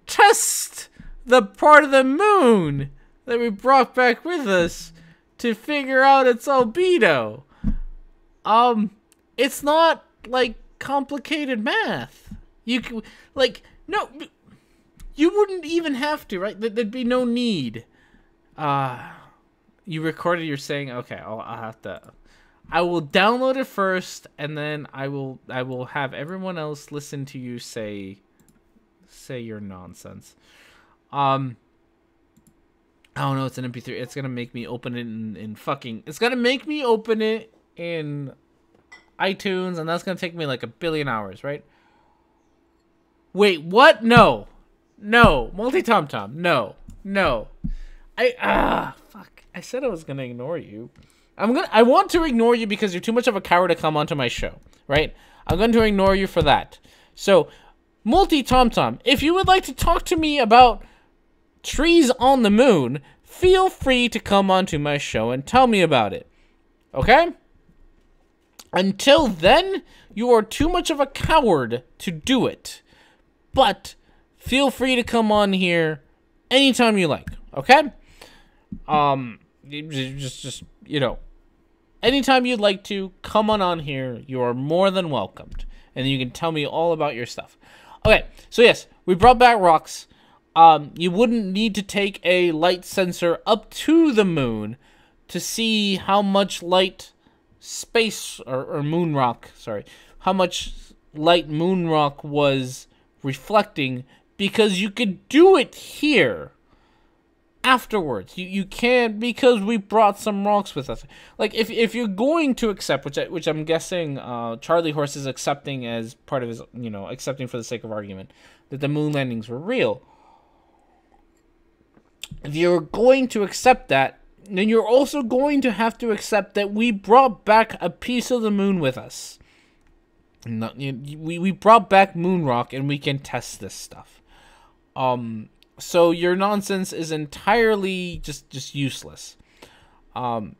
S2: test the part of the moon that we brought back with us to figure out its albedo. It's not like complicated math. You can, like, no, you wouldn't even have to, right? There'd be no need. You recorded, you're saying, okay, I'll have to, I will download it first, and then I will have everyone else listen to you say your nonsense. I don't know, it's an MP3. It's gonna make me open it in fucking, it's gonna make me open it in iTunes, and that's gonna take me like 1 billion hours, right? Wait, what? No. Multi-tom-tom. No. Fuck. I said I was gonna ignore you. I want to ignore you because you're too much of a coward to come onto my show, right? I'm going to ignore you for that. So, Multi-tom-tom, if you would like to talk to me about trees on the moon, feel free to come onto my show and tell me about it. Okay? Until then, you are too much of a coward to do it. But feel free to come on here anytime you like, okay? Just you know, anytime you'd like to, come on here. You are more than welcomed. And you can tell me all about your stuff. Okay, so yes, we brought back rocks. You wouldn't need to take a light sensor up to the moon to see how much light space, or moon rock, sorry, how much light moon rock was reflecting, because you could do it here afterwards. You can't, because we brought some rocks with us. Like, if you're going to accept, which I'm guessing Charlie Horse is accepting as part of his, accepting for the sake of argument, that the moon landings were real. If you're going to accept that, then you're also going to have to accept that we brought back a piece of the moon with us. We brought back moon rock, and we can test this stuff. So your nonsense is entirely just useless. You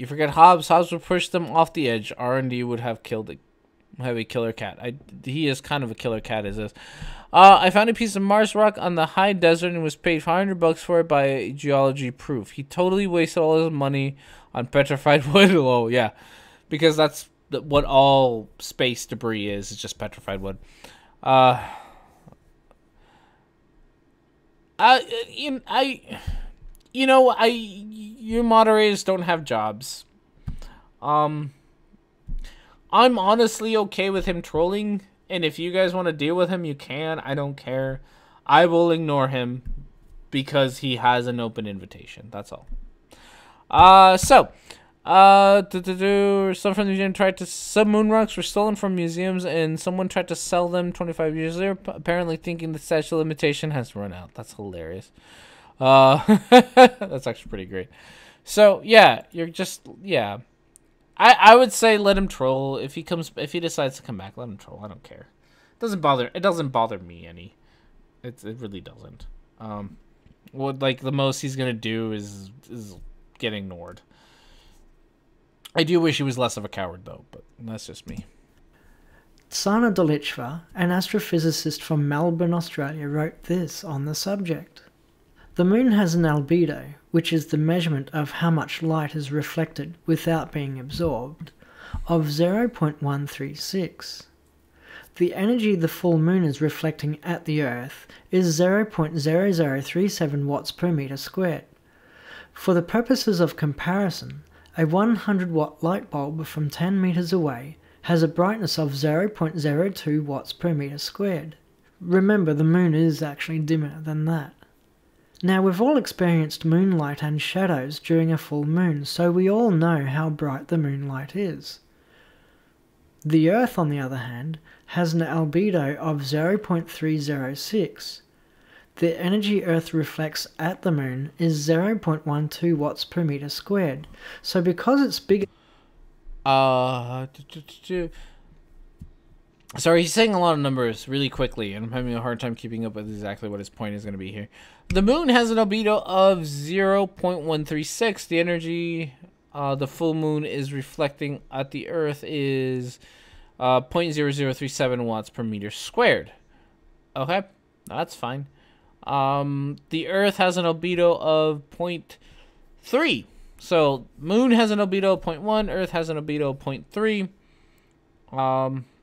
S2: forget Hobbes. Hobbes would push them off the edge. R&D would have a killer cat. He is kind of a killer cat, is this. I found a piece of Mars rock on the high desert and was paid $500 for it by a geology proof. He totally wasted all his money on petrified wood. Oh, yeah. Because that's what all space debris is. It's just petrified wood. You moderators don't have jobs. I'm honestly okay with him trolling, and if you guys want to deal with him, you can. I don't care. I will ignore him because he has an open invitation. That's all. Some from the museum tried to, some moon rocks were stolen from museums, and someone tried to sell them 25 years later, apparently thinking the statute of limitation has run out. That's hilarious. That's actually pretty great. So yeah, I would say let him troll. If he decides to come back, let him troll. I don't care. It doesn't bother me any. It really doesn't. The most he's gonna do is get ignored. I do wish he was less of a coward, though, but that's just me.
S1: Sana Dolichva, an astrophysicist from Melbourne, Australia, wrote this on the subject. The moon has an albedo, which is the measurement of how much light is reflected without being absorbed, of 0.136. The energy the full moon is reflecting at the Earth is 0.0037 watts per meter squared. For the purposes of comparison, a 100-watt light bulb from 10 meters away has a brightness of 0.02 watts per meter squared. Remember, the moon is actually dimmer than that. Now, we've all experienced moonlight and shadows during a full moon, so we all know how bright the moonlight is. The Earth, on the other hand, has an albedo of 0.306. The energy Earth reflects at the moon is 0.12 watts per meter squared. So because it's bigger...
S2: Sorry, he's saying a lot of numbers really quickly, and I'm having a hard time keeping up with exactly what his point is going to be here. The moon has an albedo of 0.136. The energy the full moon is reflecting at the Earth is 0.0037 watts per meter squared. Okay, that's fine. The Earth has an albedo of 0.3. So Moon has an albedo of 0.1, Earth has an albedo of 0.3.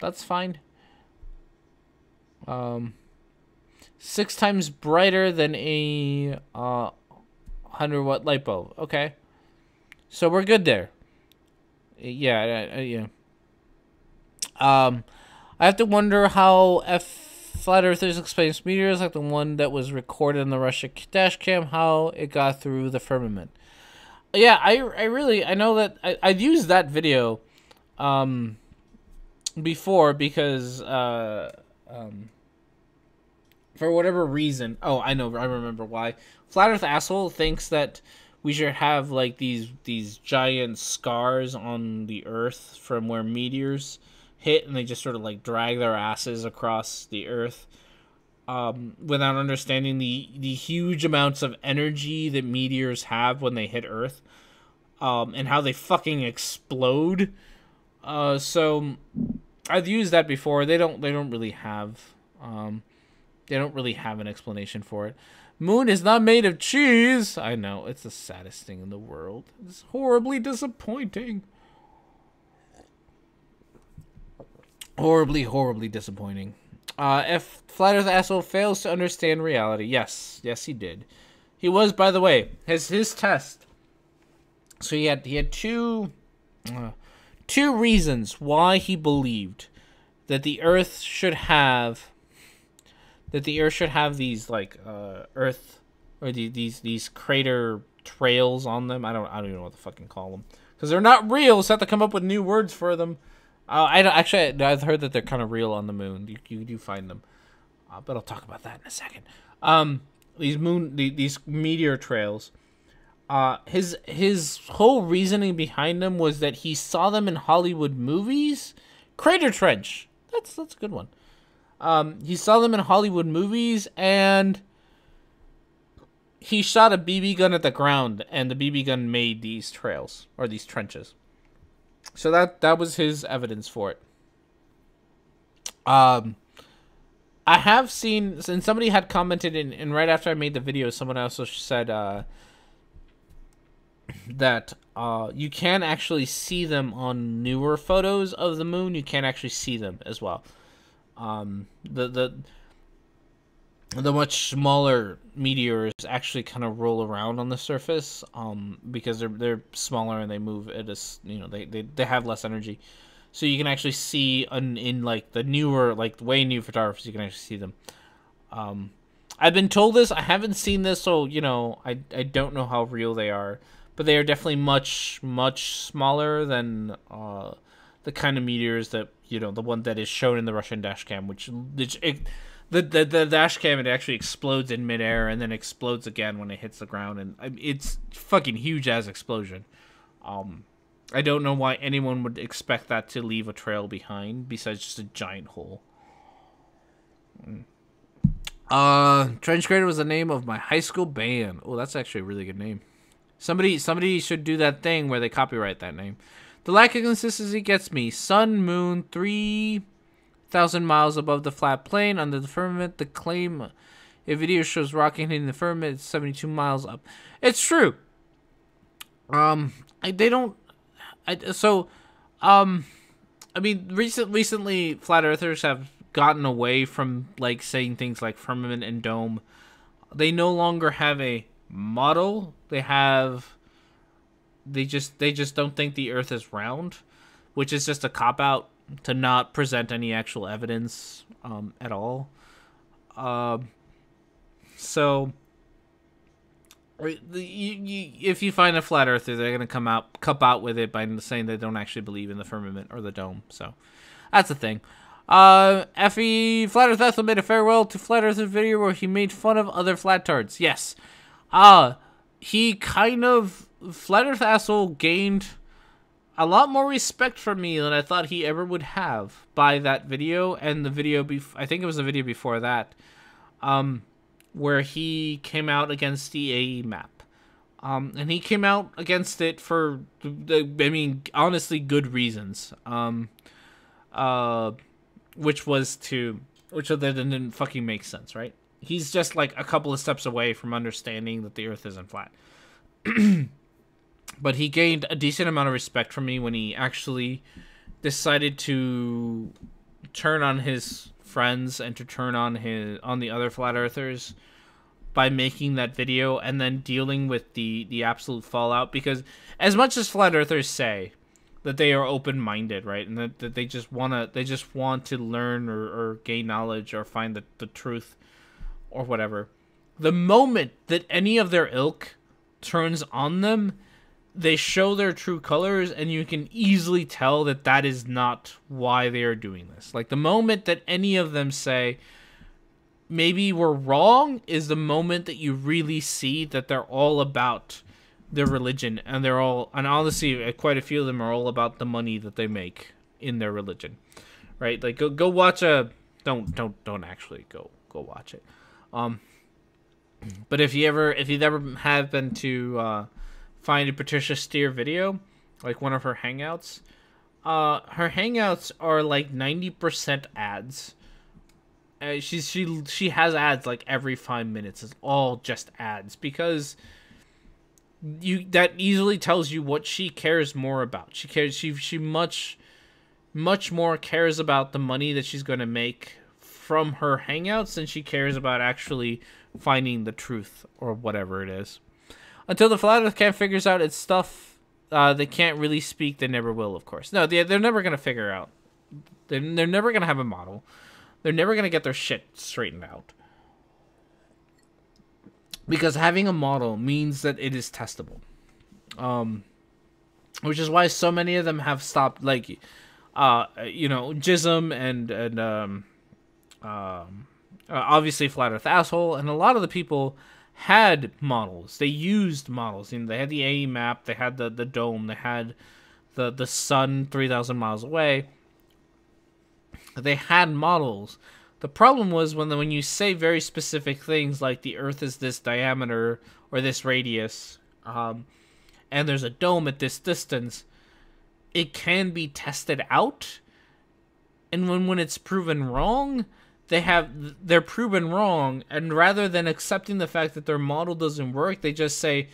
S2: That's fine. 6 times brighter than a 100-watt light bulb. Okay, so we're good there. Yeah. I have to wonder how flat earthers explain meteors like the one that was recorded in the Russia dash cam, how it got through the firmament. Yeah, I know that I've used that video before because for whatever reason. Oh, I remember why. Flat Earth asshole thinks that we should have like these giant scars on the Earth from where meteors hit, and they just sort of like drag their asses across the Earth, without understanding the huge amounts of energy that meteors have when they hit Earth, and how they fucking explode. So I've used that before. They don't really have an explanation for it. Moon is not made of cheese. I know, it's the saddest thing in the world. It's horribly disappointing. Horribly disappointing. If Flat Earth asshole fails to understand reality, yes, he did. He was, by the way, his test. So he had two reasons why he believed that the Earth should have these like Earth or these crater trails on them. I don't even know what to fucking call them because they're not real. So I have to come up with new words for them. I've heard that they're kind of real on the moon. You do find them, but I'll talk about that in a second. These meteor trails. His whole reasoning behind them was that he saw them in Hollywood movies. Crater Trench. That's a good one. He saw them in Hollywood movies, and he shot a BB gun at the ground, and the BB gun made these trails or these trenches. So that was his evidence for it. I have seen, and somebody had commented and right after I made the video, someone also said that you can actually see them on newer photos of the moon. You can actually see them as well. The much smaller meteors actually kind of roll around on the surface, because they're smaller and they move at they have less energy, so you can actually see in like the newer, like way new photographers, you can actually see them. I've been told this. I haven't seen this, so I don't know how real they are, but they are definitely much smaller than the kind of meteors that the one that is shown in the Russian dash cam, the dash cam, it actually explodes in midair and then explodes again when it hits the ground, and it's fucking huge ass explosion. I don't know why anyone would expect that to leave a trail behind besides just a giant hole. Trench Crater was the name of my high school band. Oh, that's actually a really good name. Somebody should do that thing where they copyright that name. The lack of consistency gets me. Sun, moon, 3,000 miles above the flat plane under the firmament. The claim a video shows rocket hitting the firmament. It's 72 miles up. It's true. Recently flat earthers have gotten away from like saying things like firmament and dome. They no longer have a model. They just don't think the Earth is round, which is just a cop-out to not present any actual evidence at all. So if you find a flat earther, they're gonna cup out with it by saying they don't actually believe in the firmament or the dome. So that's the thing. Effie Flat Earth Ethel made a farewell to Flat Earth video where he made fun of other flat tards. Yes. He kind of, Flat Earth asshole gained a lot more respect from me than I thought he ever would have by that video, and the video I think it was the video before that, where he came out against the AE map. And he came out against it for, honestly, good reasons. Which didn't fucking make sense, right? He's just like a couple of steps away from understanding that the Earth isn't flat. But he gained a decent amount of respect from me when he actually decided to turn on his friends and to turn on the other flat earthers by making that video and then dealing with the absolute fallout. Because as much as flat earthers say that they are open-minded, right, and that they just want to learn or gain knowledge or find the truth or whatever, the moment that any of their ilk turns on them, they show their true colors, and you can easily tell that that is not why they are doing this. Like, the moment that any of them say, maybe we're wrong, is the moment that you really see that they're all about their religion, and honestly, quite a few of them are all about the money that they make in their religion, right? Like, go watch don't actually go watch it. But if you ever happen to find a Patricia Steer video, like one of her hangouts, her hangouts are like 90% ads. She has ads like every 5 minutes. It's all just ads, because that easily tells you what she cares more about. She much more cares about the money that she's going to make from her hangouts than she cares about actually finding the truth or whatever it is. Until the Flat Earth camp figures out its stuff, they can't really speak. They never will, of course. No, they're never going to figure out. They're never going to have a model. They're never going to get their shit straightened out. Because having a model means that it is testable. Which is why so many of them have stopped, like, Jism and obviously Flat Earth Asshole, and a lot of the people had models. They used models. They had the AE map, they had the dome, they had the sun 3,000 miles away. They had models. The problem was when you say very specific things like the Earth is this diameter or this radius, and there's a dome at this distance, it can be tested out. And when it's proven wrong, they're proven wrong, and rather than accepting the fact that their model doesn't work, they just say,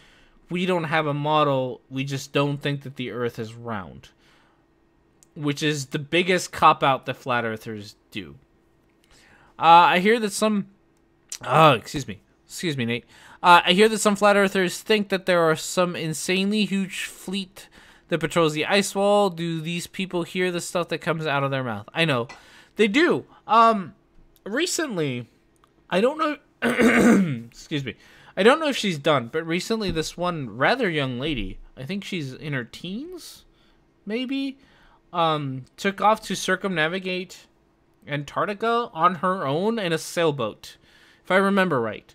S2: we don't have a model, we just don't think that the Earth is round. Which is the biggest cop-out that flat earthers do. I hear that some... excuse me, Nate. I hear that some flat earthers think that there are some insanely huge fleet that patrols the ice wall. Do these people hear the stuff that comes out of their mouth? I know. They do. Recently, I don't know... excuse me. I don't know if she's done, but recently this one rather young lady, I think she's in her teens, maybe, took off to circumnavigate Antarctica on her own in a sailboat, if I remember right.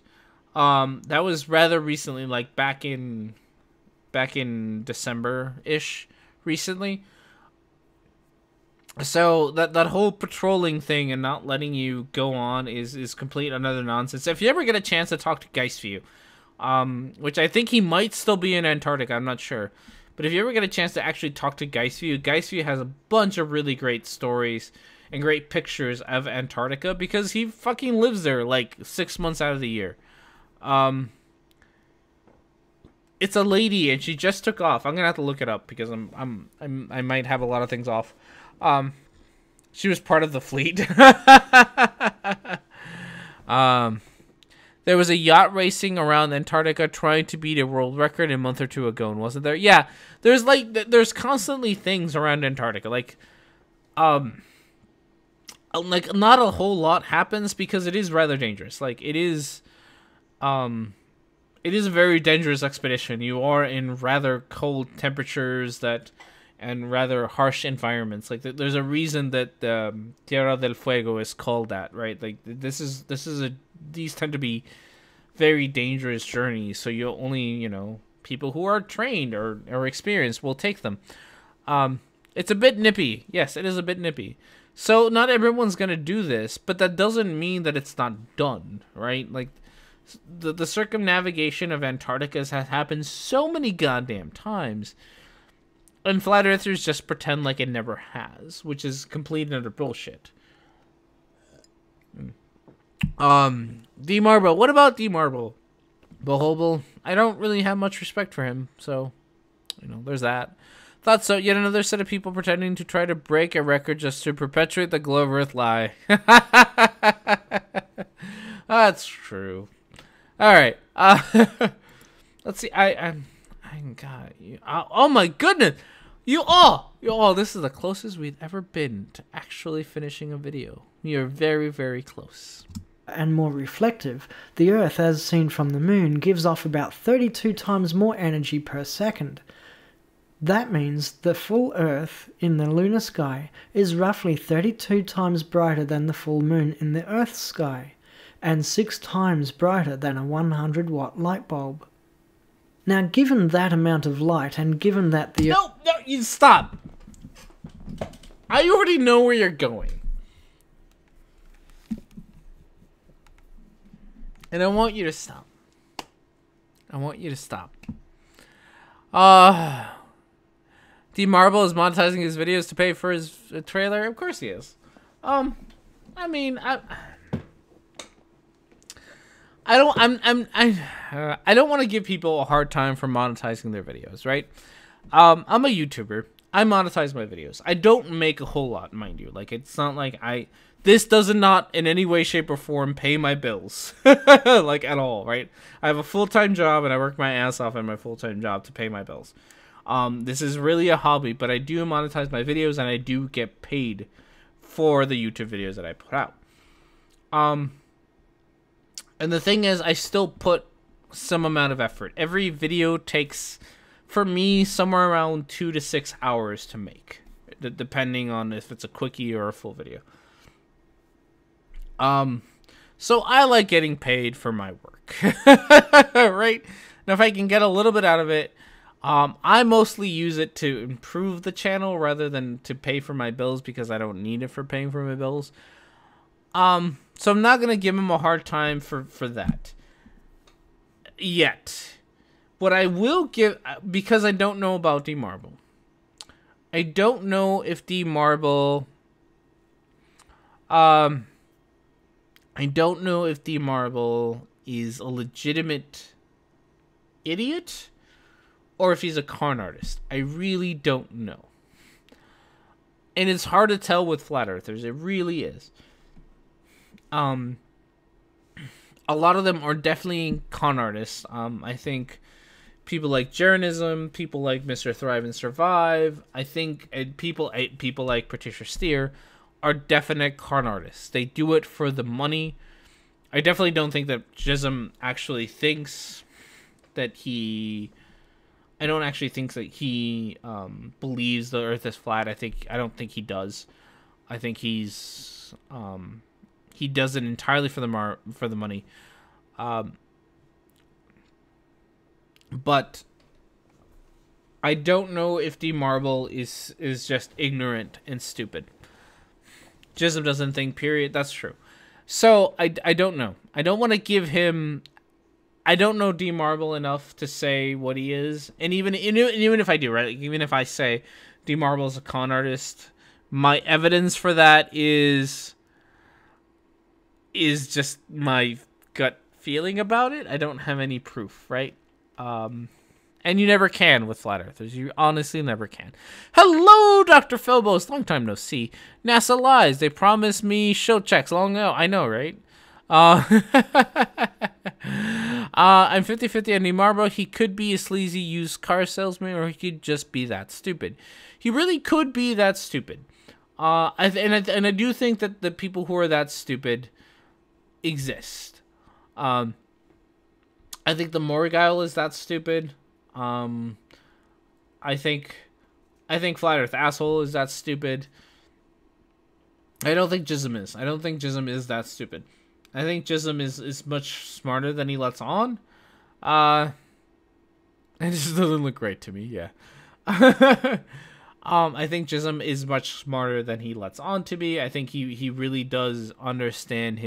S2: That was rather recently, like back in December-ish, recently. So that whole patrolling thing and not letting you go on is complete another nonsense. If you ever get a chance to talk to Geistview, which I think he might still be in Antarctica, I'm not sure. But if you ever get a chance to actually talk to Geistview has a bunch of really great stories and great pictures of Antarctica because he fucking lives there like 6 months out of the year. It's a lady and she just took off. I'm gonna have to look it up because I might have a lot of things off. She was part of the fleet. There was a yacht racing around Antarctica trying to beat a world record a month or two ago, and wasn't there? Yeah, there's constantly things around Antarctica. Like not a whole lot happens because it is rather dangerous. Like it is a very dangerous expedition. You are in rather cold temperatures and rather harsh environments. Like there's a reason that Tierra del Fuego is called that, right? Like these tend to be very dangerous journeys. So you only, people who are trained or experienced will take them. It's a bit nippy. Yes, it is a bit nippy. So not everyone's gonna do this, but that doesn't mean that it's not done, right? Like the circumnavigation of Antarctica has happened so many goddamn times. And flat earthers just pretend like it never has, which is complete and utter bullshit. D Marble. What about D Marble? Bohobel. I don't really have much respect for him, so there's that. Thought so. Yet another set of people pretending to try to break a record just to perpetuate the globe Earth lie. That's true. All right. Let's see. I got you. Oh my goodness. You all. This is the closest we've ever been to actually finishing a video. We are very, very close.
S1: And more reflective, the Earth, as seen from the Moon, gives off about 32 times more energy per second. That means the full Earth in the lunar sky is roughly 32 times brighter than the full Moon in the Earth's sky, and 6 times brighter than a 100-watt light bulb. Now, given that amount of light, and given that the...
S2: No, you stop! I already know where you're going. And I want you to stop. D Marble is monetizing his videos to pay for his trailer. Of course he is. I don't want to give people a hard time for monetizing their videos, right? I'm a YouTuber. I monetize my videos. I don't make a whole lot, mind you. Like, it's not like this does not in any way, shape, or form pay my bills. Like, at all, right? I have a full-time job, and I work my ass off in my full-time job to pay my bills. This is really a hobby, but I do monetize my videos, and I do get paid for the YouTube videos that I put out. And the thing is, I still put some amount of effort. Every video takes, for me, somewhere around 2 to 6 hours to make, depending on if it's a quickie or a full video. So I like getting paid for my work, right? Now, if I can get a little bit out of it, I mostly use it to improve the channel rather than to pay for my bills because I don't need it for paying for my bills. So I'm not going to give him a hard time for that yet. What I will give, because I don't know about D Marble. I don't know if D Marble, I don't know if D Marble is a legitimate idiot or if he's a con artist. I really don't know. And it's hard to tell with flat earthers. It really is. A lot of them are definitely con artists. I think people like Jeranism, people like Mr. Thrive and Survive, I think people like Patricia Steer are definite con artists. They do it for the money. I definitely don't think that Jism actually thinks that he... I don't actually think that he believes the Earth is flat. I don't think he does. I think he's... he does it entirely for the money. But I don't know if D Marble is just ignorant and stupid. Jism doesn't think, period. That's true. So I don't know. I don't want to give him... I don't know D Marble enough to say what he is. And even if I do, right? Like, even if I say D Marble is a con artist, my evidence for that is just my gut feeling about it. I don't have any proof, right? And you never can with flat earthers. You honestly never can. Hello, Dr. Philbos. Long time no see. NASA lies. They promised me show checks long ago. I know, right? I'm 50-50 on D Marble. He could be a sleazy used car salesman, or he could just be that stupid. He really could be that stupid. I do think that the people who are that stupid exist. I think the Morgile is that stupid. I think Flat Earth Asshole is that stupid. I don't think Jism is. I don't think Jism is that stupid. I think Jism is much smarter than he lets on. It just doesn't look great to me, yeah. I think Jism is much smarter than he lets on to be. I think he really does understand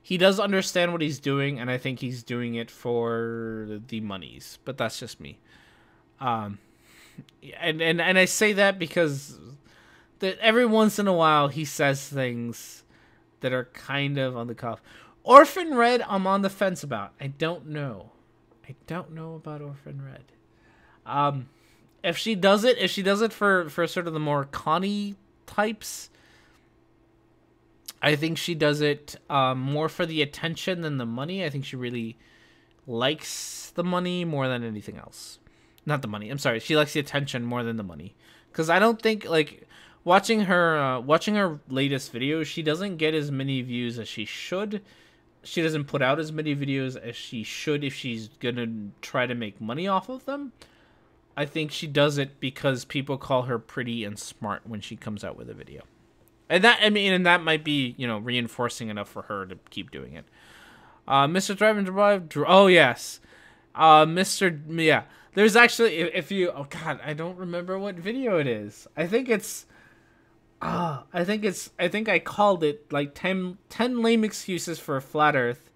S2: he does understand what he's doing, and I think he's doing it for the monies. But that's just me. And I say that because that every once in a while he says things that are kind of on the cuff. Orphan Red, I'm on the fence about. I don't know about Orphan Red. If she does it for sort of the more Connie types, I think she does it more for the attention than the money. I think she really likes the money more than anything else. Not the money. I'm sorry. She likes the attention more than the money. Because I don't think, like, watching her latest videos, she doesn't get as many views as she should. She doesn't put out as many videos as she should if she's gonna try to make money off of them. I think she does it because people call her pretty and smart when she comes out with a video. And that might be, reinforcing enough for her to keep doing it. Mr. Drive and Drive. Oh, yes. Yeah. There's actually, oh God, I don't remember what video it is. I think I called it like 10 lame excuses for a flat earth.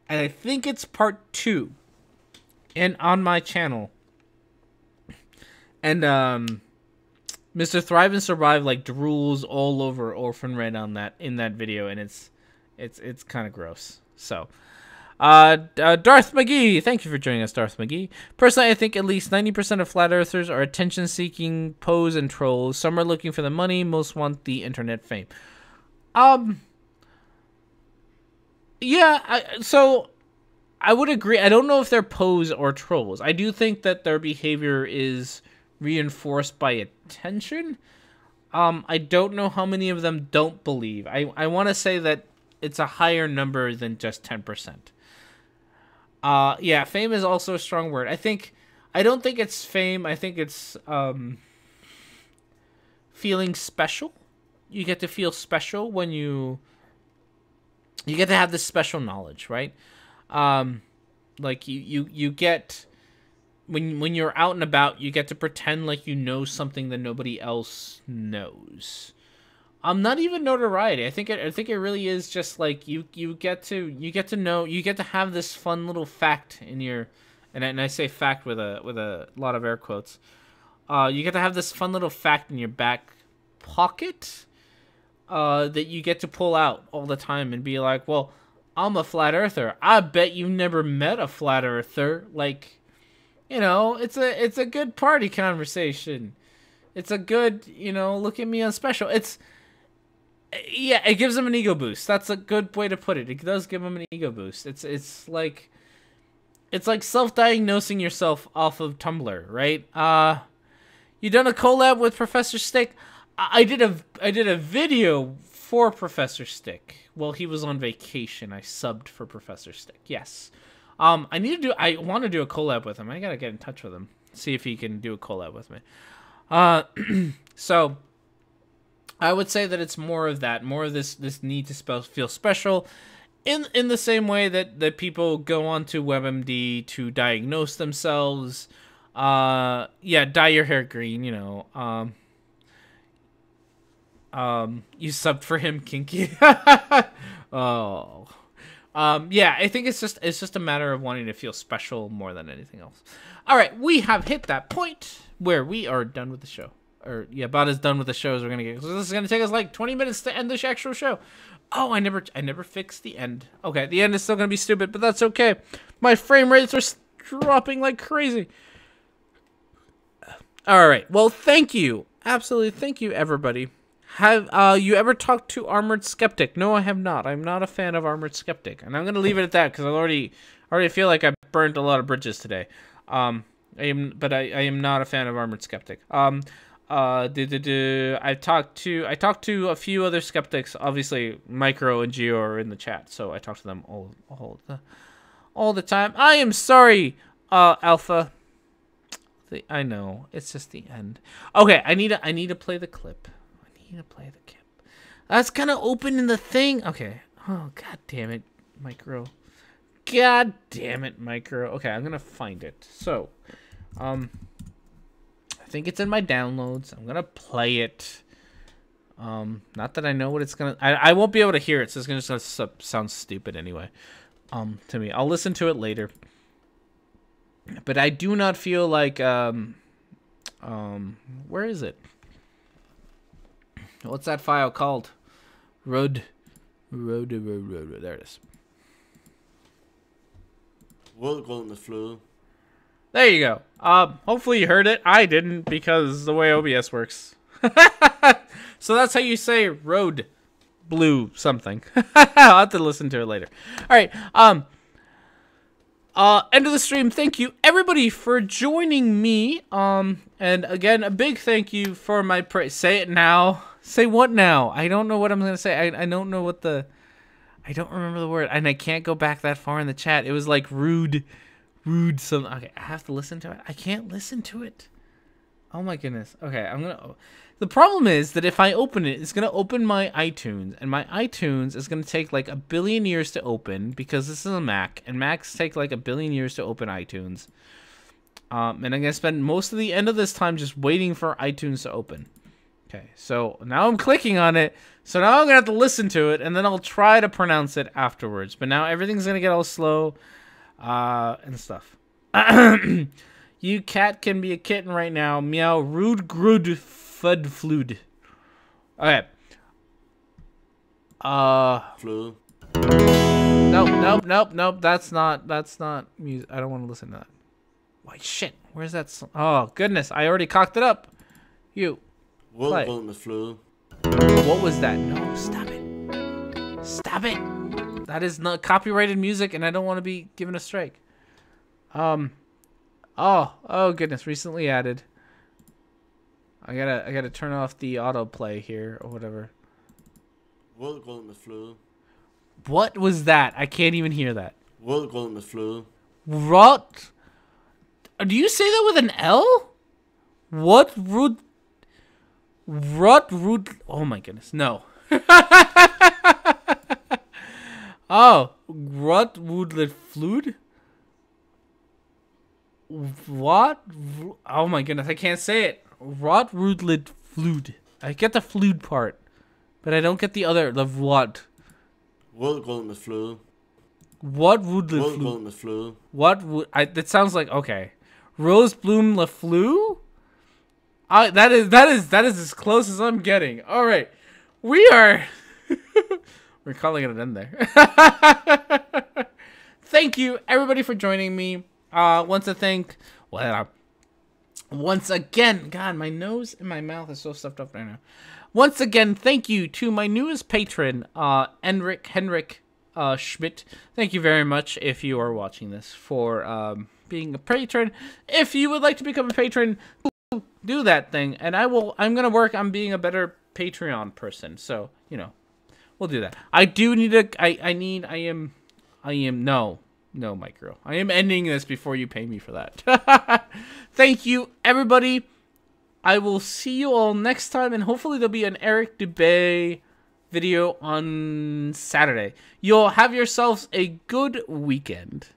S2: And I think it's part 2. And on my channel. And, Mr. Thrive and Survive like drools all over Orphan Red in that video. And it's kind of gross. So, Darth McGee, thank you for joining us, Darth McGee. Personally, I think at least 90% of flat earthers are attention-seeking pose and trolls. Some are looking for the money, most want the internet fame. Yeah, so I would agree. I don't know if they're pose or trolls. I do think that their behavior is reinforced by attention. I don't know how many of them don't believe. I want to say that it's a higher number than just 10%. Yeah, fame is also a strong word. I don't think it's fame. I think it's feeling special. You get to feel special when you get to have this special knowledge, right? Like you get when you're out and about, you get to pretend like you know something that nobody else knows. Not even notoriety. I think it really is just like you get to know, you get to have this fun little fact in your, and I say fact with a lot of air quotes. You get to have this fun little fact in your back pocket that you get to pull out all the time and be like, well, I'm a flat earther. I bet you've never met a flat earther. Like, it's a good party conversation. It's a good, look at me, I'm special. Yeah, it gives them an ego boost. That's a good way to put it. It does give them an ego boost. It's like self-diagnosing yourself off of Tumblr, right? You done a collab with Professor Stick? I did a video for Professor Stick. Well, he was on vacation. I subbed for Professor Stick. Yes. I want to do a collab with him. I gotta get in touch with him, see if he can do a collab with me. So I would say that it's more of this need to feel special, in the same way that people go on to WebMD to diagnose themselves. Yeah, dye your hair green. You subbed for him, Kinky. Oh, yeah. I think it's just a matter of wanting to feel special more than anything else. All right, we have hit that point where we are done with the show. Or, yeah, about as done with the show as we're going to get. So this is going to take us like 20 minutes to end this actual show. Oh, I never fixed the end. Okay, the end is still going to be stupid, but that's okay. My frame rates are dropping like crazy. All right, well, thank you. Absolutely, thank you, everybody. Have you ever talked to Armored Skeptic? No, I have not. I'm not a fan of Armored Skeptic. And I'm going to leave it at that because I already feel like I burned a lot of bridges today. I am not a fan of Armored Skeptic. I talked to a few other skeptics. Obviously, Micro and Geo are in the chat, so I talk to them all the time. I am sorry, Alpha. I know it's just the end. Okay, I need to play the clip. That's kind of open in the thing. Okay. Oh, god damn it, Micro. God damn it, Micro. Okay, I'm gonna find it. So, I think it's in my downloads. I'm gonna play it. Not that I know what it's gonna. I won't be able to hear it, so it's gonna sound stupid anyway. To me, I'll listen to it later. But I do not feel like where is it? What's that file called? Road. There it is.
S3: Rød grød med fløde.
S2: There you go. Hopefully you heard it. I didn't because the way OBS works. So that's how you say road blue something. I'll have to listen to it later. All right. End of the stream. Thank you everybody for joining me. And again, a big thank you for my say it now. Say what now? I don't know what I'm gonna say. I don't know what the. I don't remember the word, and I can't go back that far in the chat. It was like rude something. Okay, I have to listen to it. I can't listen to it. Oh my goodness. Okay, I'm gonna. The problem is that if I open it, it's gonna open my iTunes, and my iTunes is gonna take like 1 billion years to open because this is a Mac, and Macs take like 1 billion years to open iTunes. And I'm gonna spend most of the end of this time just waiting for iTunes to open. Okay, so now I'm clicking on it. So now I'm gonna have to listen to it, and then I'll try to pronounce it afterwards. But now everything's gonna get all slow, and stuff. You cat can be a kitten right now. Meow. Rude, grud, fud, flood. Okay.
S3: Flu.
S2: Nope. That's not music. I don't want to listen to that. Why shit? Where's that? Oh goodness! I already cocked it up. You.
S3: Welcome to flu.
S2: What was that? No, stop it. Stop it. That is not copyrighted music, and I don't want to be given a strike. Oh goodness, recently added. I gotta turn off the autoplay here or whatever.
S3: Welcome to flu.
S2: What was that? I can't even hear that.
S3: Welcome to flu.
S2: What? Do you say that with an L? What rude? Oh my goodness, no. Oh, Rut woodlet fluid? What? Oh my goodness, I can't say it. Rot rootlet fluid. I get the fluid part, but I don't get the other, the what.
S3: Welcome to flu.
S2: What woodlet fluid?
S3: Welcome to flu.
S2: What would that sounds like okay. Rose bloom la flu? That is as close as I'm getting. All right, we are. We're calling it an end there. Thank you everybody for joining me. Once again, God, my nose and my mouth is so stuffed up right now. Once again, thank you to my newest patron, Henrik Schmidt. Thank you very much if you are watching this for being a patron. If you would like to become a patron, do that thing, and I'm gonna work on being a better Patreon person. So we'll do that. I do need no, Mike Girl. I am ending this before you pay me for that. Thank you, everybody. I will see you all next time, and hopefully there'll be an Eric Dubay video on Saturday. You'll have yourselves a good weekend.